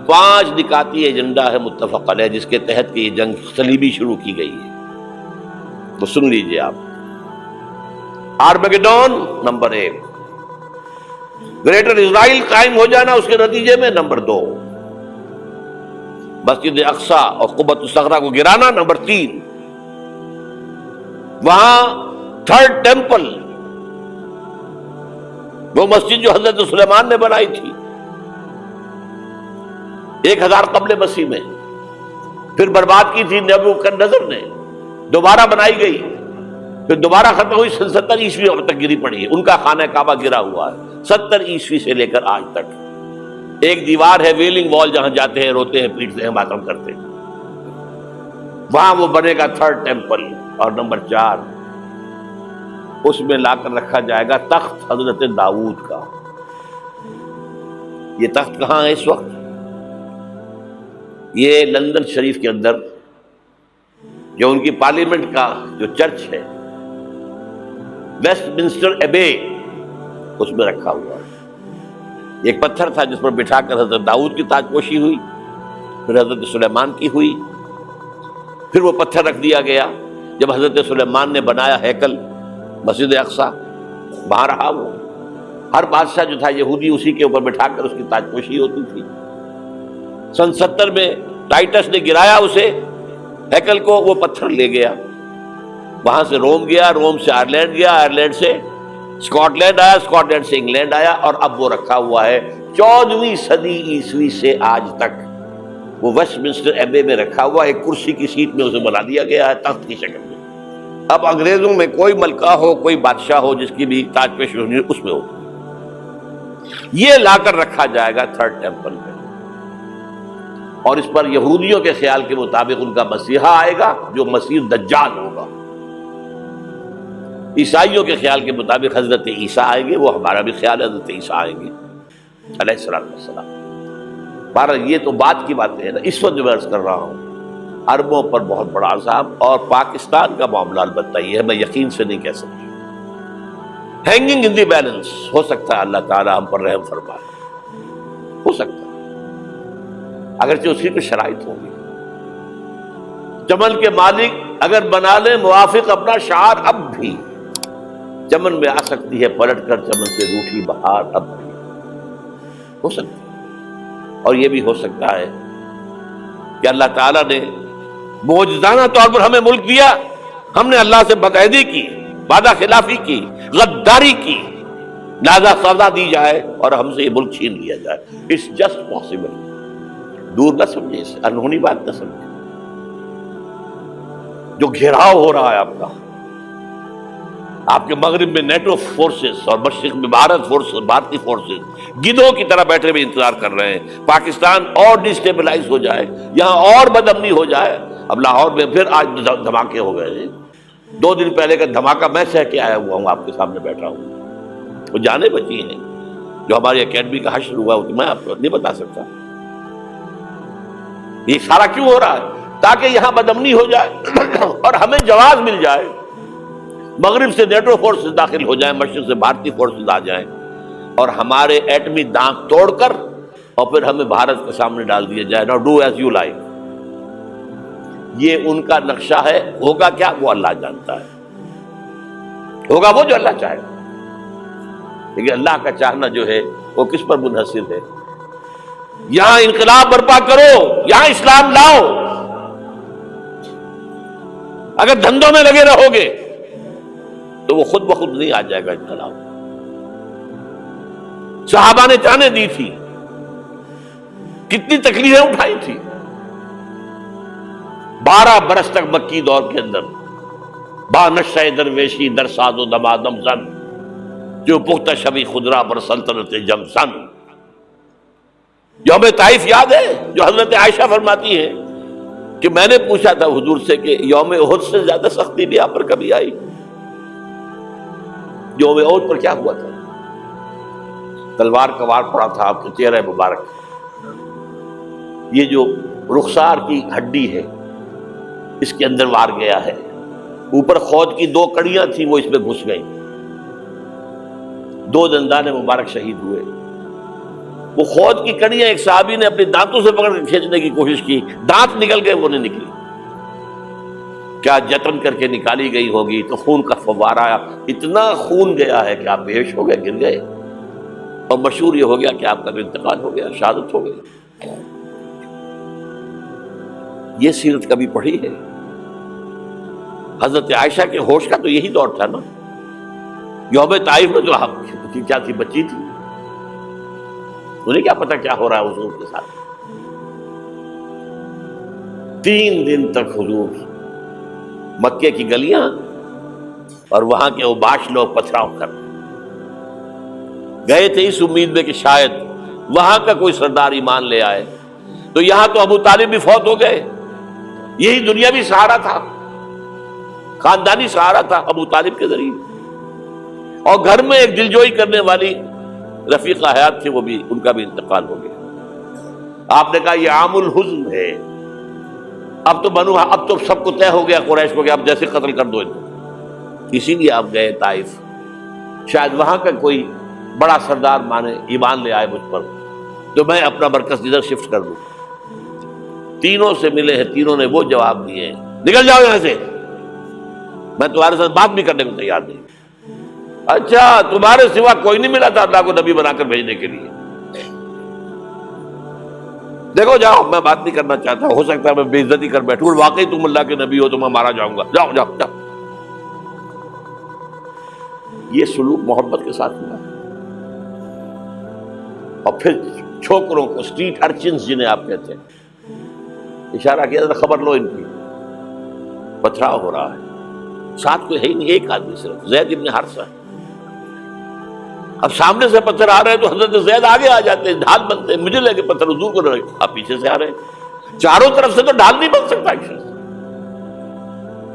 5 نکاتی ایجنڈا ہے متفق علیہ، جس کے تحت کہ یہ جنگ صلیبی شروع کی گئی ہے. تو سن لیجئے آپ. آرمگیڈون نمبر 1، گریٹر اسرائیل قائم ہو جانا اس کے نتیجے میں نمبر 2، مسجد اقصی اور قبۃ الصخرہ کو گرانا نمبر 3، وہاں 3rd ٹیمپل، وہ مسجد جو حضرت سلیمان نے بنائی تھی 1000 قبل مسیح میں، پھر برباد کی تھی نیبوکدنیزر نے، دوبارہ بنائی گئی، پھر دوبارہ ختم ہوئی 70 عیسوی تک گری پڑی ہے. ان کا خانہ کعبہ گرا ہوا ہے 70 عیسوی سے لے کر آج تک. ایک دیوار ہے ویلنگ وال، جہاں جاتے ہیں روتے ہیں پیٹتے ہیں ماتم کرتے ہیں، وہاں وہ بنے گا 3rd ٹیمپل. اور نمبر 4 اس میں لا کر رکھا جائے گا تخت حضرت داؤد کا. یہ تخت کہاں ہے اس وقت؟ یہ لندن شریف کے اندر جو ان کی پارلیمنٹ کا جو چرچ ہے، ویسٹ منسٹر ایبے، اس میں رکھا ہوا ہے. ایک پتھر تھا جس پر بٹھا کر حضرت داؤد کی تاج پوشی ہوئی، پھر حضرت سلیمان کی ہوئی، پھر وہ پتھر رکھ دیا گیا جب حضرت سلیمان نے بنایا ہیکل مسجد اقصی، وہاں رہا وہ. ہر بادشاہ جو تھا یہودی اسی کے اوپر بٹھا کر اس کی تاج پوشی ہوتی تھی. سن 70 میں ٹائٹس نے گرایا اسے ہیکل کو، وہ پتھر لے گیا، وہاں سے روم گیا، روم سے آئرلینڈ گیا، آئرلینڈ سے اسکاٹ لینڈ آیا، اسکاٹ لینڈ سے انگلینڈ آیا، اور اب وہ رکھا ہوا ہے 14ویں صدی عیسوی سے آج تک. وہ ویسٹ منسٹر ایبے میں رکھا ہوا، ایک کرسی کی سیٹ میں اسے بنا دیا گیا ہے تخت کی شکل میں. اب انگریزوں میں کوئی ملکہ ہو، کوئی بادشاہ ہو جس کی بھی تاج پوشی ہونی ہے، اس میں ہو. یہ لا کر رکھا جائے گا تھرڈ ٹیمپل میں، اور اس پر یہودیوں کے خیال کے مطابق ان کا مسیحا آئے گا جو مسیح دجال ہوگا. عیسائیوں کے خیال کے مطابق حضرت عیسیٰ آئیں گے، وہ ہمارا بھی خیال ہے حضرت عیسیٰ آئیں گے علیہ السلام. بہرحال یہ تو بات کی باتیں ہیں نا. اس وقت جو میں عرض کر رہا ہوں عربوں پر بہت بڑا عذاب، اور پاکستان کا معاملہ البتہ یہ ہے، میں یقین سے نہیں کہہ سکتا. ہینگنگ ان دی بیلنس، ہو سکتا ہے اللہ تعالیٰ ہم پر رحم فرمائے، ہو سکتا ہے، اگرچہ اسی پہ شرائط ہوگی. چمن کے مالک اگر بنا لیں موافق اپنا شعار، اب بھی چمن میں آ سکتی ہے پلٹ کر چمن سے روٹھی بہار، اب بھی ہو سکتی ہے. اور یہ بھی ہو سکتا ہے کہ اللہ تعالیٰ نے معجزانہ طور پر ہمیں ملک دیا، ہم نے اللہ سے بدعہدی کی، وعدہ خلافی کی، غداری کی، لہذا سزا دی جائے اور ہم سے یہ ملک چھین لیا جائے. It's just possible. دور نہ سمجھے اسے، انہونی بات نہ سمجھے. جو گھیراؤ ہو رہا ہے آپ کے مغرب میں نیٹو فورسز اور مشرق میں بھارتی فورسز گدھوں کی طرح بیٹھے ہوئے انتظار کر رہے ہیں پاکستان اور ڈسٹیبلائز ہو جائے، یہاں اور بدامنی ہو جائے. اب لاہور میں پھر آج دھماکے ہو گئے ہیں. 2 دن پہلے کا دھماکہ میں سہ کے آیا ہوا ہوں، آپ کے سامنے بیٹھا ہوں. وہ جانیں بچی ہیں جو ہماری اکیڈمی کا حشر ہوا، میں آپ کو نہیں بتا سکتا. یہ سارا کیوں ہو رہا ہے؟ تاکہ یہاں بدامنی ہو جائے اور ہمیں جواز مل جائے. مغرب سے نیٹو فورسز داخل ہو جائیں، مشرق سے بھارتی فورسز آ جائیں، اور ہمارے ایٹمی دانت توڑ کر اور پھر ہمیں بھارت کے سامنے ڈال دیا جائے. نو ڈو ایز یو لائک. یہ ان کا نقشہ ہے. ہوگا کیا وہ اللہ جانتا ہے. ہوگا وہ جو اللہ چاہے. لیکن اللہ کا چاہنا جو ہے وہ کس پر منحصر ہے؟ یہاں انقلاب برپا کرو، یہاں اسلام لاؤ. اگر دھندوں میں لگے رہو گے تو وہ خود بخود نہیں آ جائے گا انقلاب. صحابہ نے جانیں دی تھی، کتنی تکلیفیں اٹھائی تھی. 12 برس تک مکی دور کے اندر با نشہ درویشی در ساز و دمادم زن، جو پختہ شبی خدرا بر سلطنت جم سن. یوم طائف یاد ہے جو حضرت عائشہ فرماتی ہے کہ میں نے پوچھا تھا حضور سے کہ یوم احد سے زیادہ سختی بھی آپ پر کبھی آئی؟ یوم احد پر کیا ہوا تھا؟ تلوار کا وار پڑا تھا آپ کے چہرہ مبارک. یہ جو رخسار کی ہڈی ہے اس کے اندر وار گیا ہے. اوپر خود کی 2 کڑیاں تھیں، وہ اس میں گھس گئیں. 2 دندان مبارک شہید ہوئے. وہ خود کی کڑیاں ایک صحابی نے اپنے دانتوں سے پکڑ کے کھینچنے کی کوشش کی، دانت نکل گئے، وہ نہیں نکلی. کیا جتن کر کے نکالی گئی ہوگی تو خون کا فوارہ آیا. اتنا خون گیا ہے کہ آپ بے ہوش ہو گئے، گر گئے، اور مشہور یہ ہو گیا کہ آپ کا انتقال ہو گیا، شہادت ہو گئی. یہ سیرت کبھی پڑھی ہے؟ حضرت عائشہ کے ہوش کا تو یہی دور تھا نا. یوم طائف میں جو کیا تھی، بچی تھی، انہیں کیا پتا کیا ہو رہا ہے حضور کے ساتھ. 3 دن تک حضور مکے کی گلیاں اور وہاں کے اوباش لوگ پتھراؤ کر گئے تھے اس امید میں کہ شاید وہاں کا کوئی سردار ایمان لے آئے. تو یہاں تو ابو طالب بھی فوت ہو گئے. یہی دنیاوی سہارا تھا، خاندانی سہارا تھا ابو طالب کے ذریعے. اور گھر میں ایک دلجوئی کرنے والی رفیقہ حیات تھی، وہ بھی، ان کا بھی انتقال ہو گیا. آپ نے کہا یہ عام الحزن ہے. اب تو سب کو طے ہو گیا قریش کو کہ آپ جیسے قتل کر دو ان کو. اسی لیے آپ گئے طائف. شاید وہاں کا کوئی بڑا سردار مانے، ایمان لے آئے مجھ پر، تو میں اپنا مرکز ادھر شفٹ کر دوں. تینوں سے ملے ہیں، تینوں نے وہ جواب دیے ہیں، نکل جاؤ یہاں سے. میں تمہارے ساتھ بات بھی کرنے کو تیار نہیں. اچھا تمہارے سوا کوئی نہیں ملا تھا اللہ کو نبی بنا کر بھیجنے کے لیے؟ دیکھو جاؤ، میں بات نہیں کرنا چاہتا، ہو سکتا ہے میں بے عزتی کر بیٹھوں، اور واقعی تم اللہ کے نبی ہو تو میں مارا جاؤں گا، جاؤ جاؤ جاؤ. یہ سلوک محبت کے ساتھ ہوا. اور پھر چھوکروں کو، اسٹریٹ ارچنز جنہیں آپ کہتے ہیں، اشارہ کیا تھا خبر لو ان کی، پتھراؤ ہو رہا ہے. ساتھ کوئی ہے ہی نہیں، ایک آدمی صرف زید ابن حارثہ. اب سامنے سے پتھر آ رہے ہیں تو حضرت زید آگے آ جاتے ہیں، ڈھال بنتے ہیں. مجھے لگے پتھر حضور کو رہے، آپ پیچھے سے آ رہے ہیں. چاروں طرف سے تو ڈھال نہیں بن سکتا ایک شخص،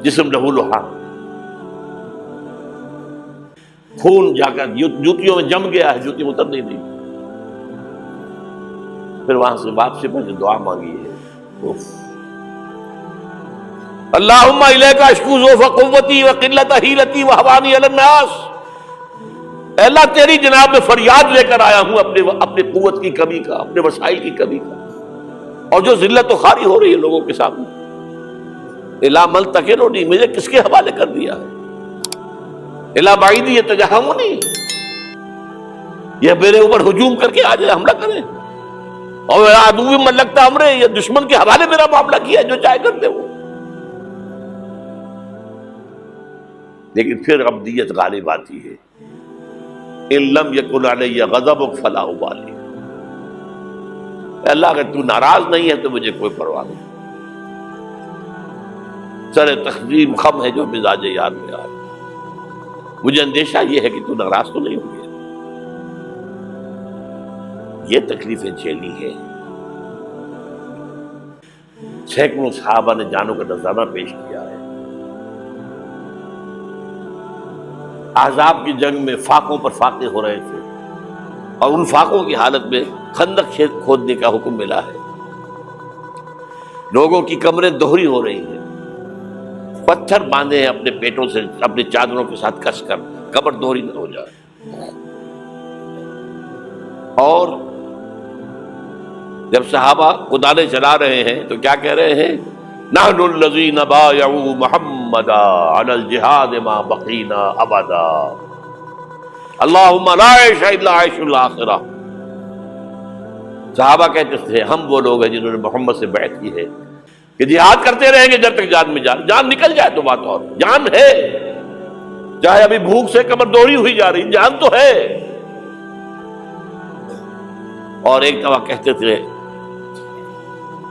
جسم لہو لہا، خون جا کر جوتیوں میں جم گیا ہے، جوتی اتر نہیں. پھر وہاں سے واپسی پر جو دعا مانگی ہے، اللہم الیک اشکو ضعف قوتی وقلت حیلتی وہوانی علی الناس. اے اللہ تیری جناب میں فریاد لے کر آیا ہوں اپنے قوت کی کمی کا، اپنے وسائل کی کمی کا، اور جو ذلت و خواری ہو رہی ہے لوگوں کے سامنے. الا من تکلنی، مجھے کس کے حوالے کر دیا ہے؟ الا بعیدی یتجہمنی، یہ میرے اوپر ہجوم کر کے آ جائے، حملہ کرے. اور عدو من لگتا امرے، یہ دشمن کے حوالے میرا معاملہ کیا، جو چاہے کرتے وہ. لیکن پھر عبدیت غالب آتی ہے. ان لم یکن علی غضبک فلا ابالی. اللہ اگر تو ناراض نہیں ہے تو مجھے کوئی پرواہ نہیں. سر تقسیم خم ہے جو مزاج یار میں آئے. مجھے اندیشہ یہ ہے کہ تو ناراض تو نہیں ہوگی. یہ تکلیفیں جھیلی ہے. سینکڑوں صحابہ نے جانوں کا نذرانہ پیش کیا ہے. احزاب کی جنگ میں فاقوں پر فاقے ہو رہے تھے، اور ان فاقوں کی حالت میں خندق کھودنے کا حکم ملا ہے. لوگوں کی کمریں دوہری ہو رہی ہیں، پتھر باندھے ہیں اپنے پیٹوں سے، اپنے چادروں کے ساتھ کس کر قبر دوہری نہ ہو جائے. اور جب صحابہ کدالیں چلا رہے ہیں تو کیا کہہ رہے ہیں؟ نحن الذین بایعوا محمدا علی الجہاد ما بقینا ابدا اللہم لا عیش الا عیش الاخرہ. صحابہ کہتے تھے ہم وہ لوگ ہیں جنہوں نے محمد سے بیعت کی ہے کہ جہاد کرتے رہیں گے جب تک جان میں جان نکل جائے تو بات اور. جان ہے، چاہے ابھی بھوک سے کمر دوہری ہوئی جا رہی، جان تو ہے. اور ایک دفعہ کہتے تھے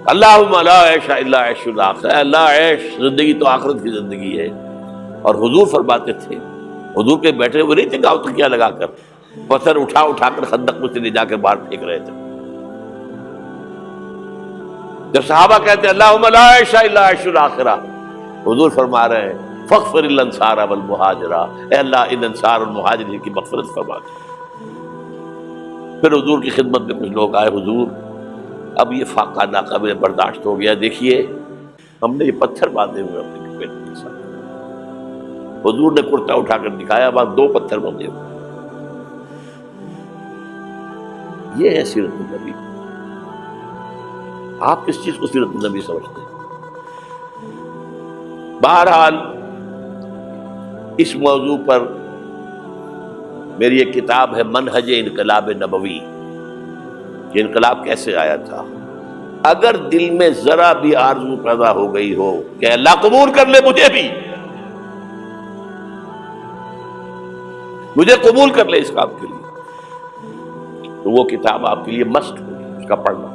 اللہم لا عیش الا عیش الاخرہ، اللہ عیش زندگی تو آخرت کی زندگی ہے. اور حضور فرماتے تھے، حضور کے بیٹھے ہوئے نہیں تھے گاؤں تکیہ لگا کر، پتھر اٹھا اٹھا کر خندق میں سے لے جا کے باہر پھینک رہے تھے. جب صحابہ کہتے ہیں اللہم لا عیش الا عیش الاخرہ، حضور فرما رہے ہیں فاغفر الانصار والمہاجرہ، اے اللہ ان انصار اور مہاجرین کی مغفرت فرما دے. پھر حضور کی خدمت میں کچھ لوگ آئے، حضور اب یہ فاقہ ناقابل برداشت ہو گیا، دیکھیے ہم نے یہ پتھر باندھے ہوئے اپنے پیٹ کے ساتھ. حضور نے کرتا اٹھا کر دکھایا، وہاں 2 پتھر باندھے ہوئے. یہ ہے سیرت النبی. آپ کس چیز کو سیرت النبی سمجھتے ہیں؟ بہرحال اس موضوع پر میری ایک کتاب ہے منہج انقلاب نبوی، کہ انقلاب کیسے آیا تھا. اگر دل میں ذرا بھی آرزو پیدا ہو گئی ہو کہ اللہ قبول کر لے مجھے بھی، مجھے قبول کر لے اس کام کے لیے، تو وہ کتاب آپ کے لیے مسٹ ہوگی، اس کا پڑھنا.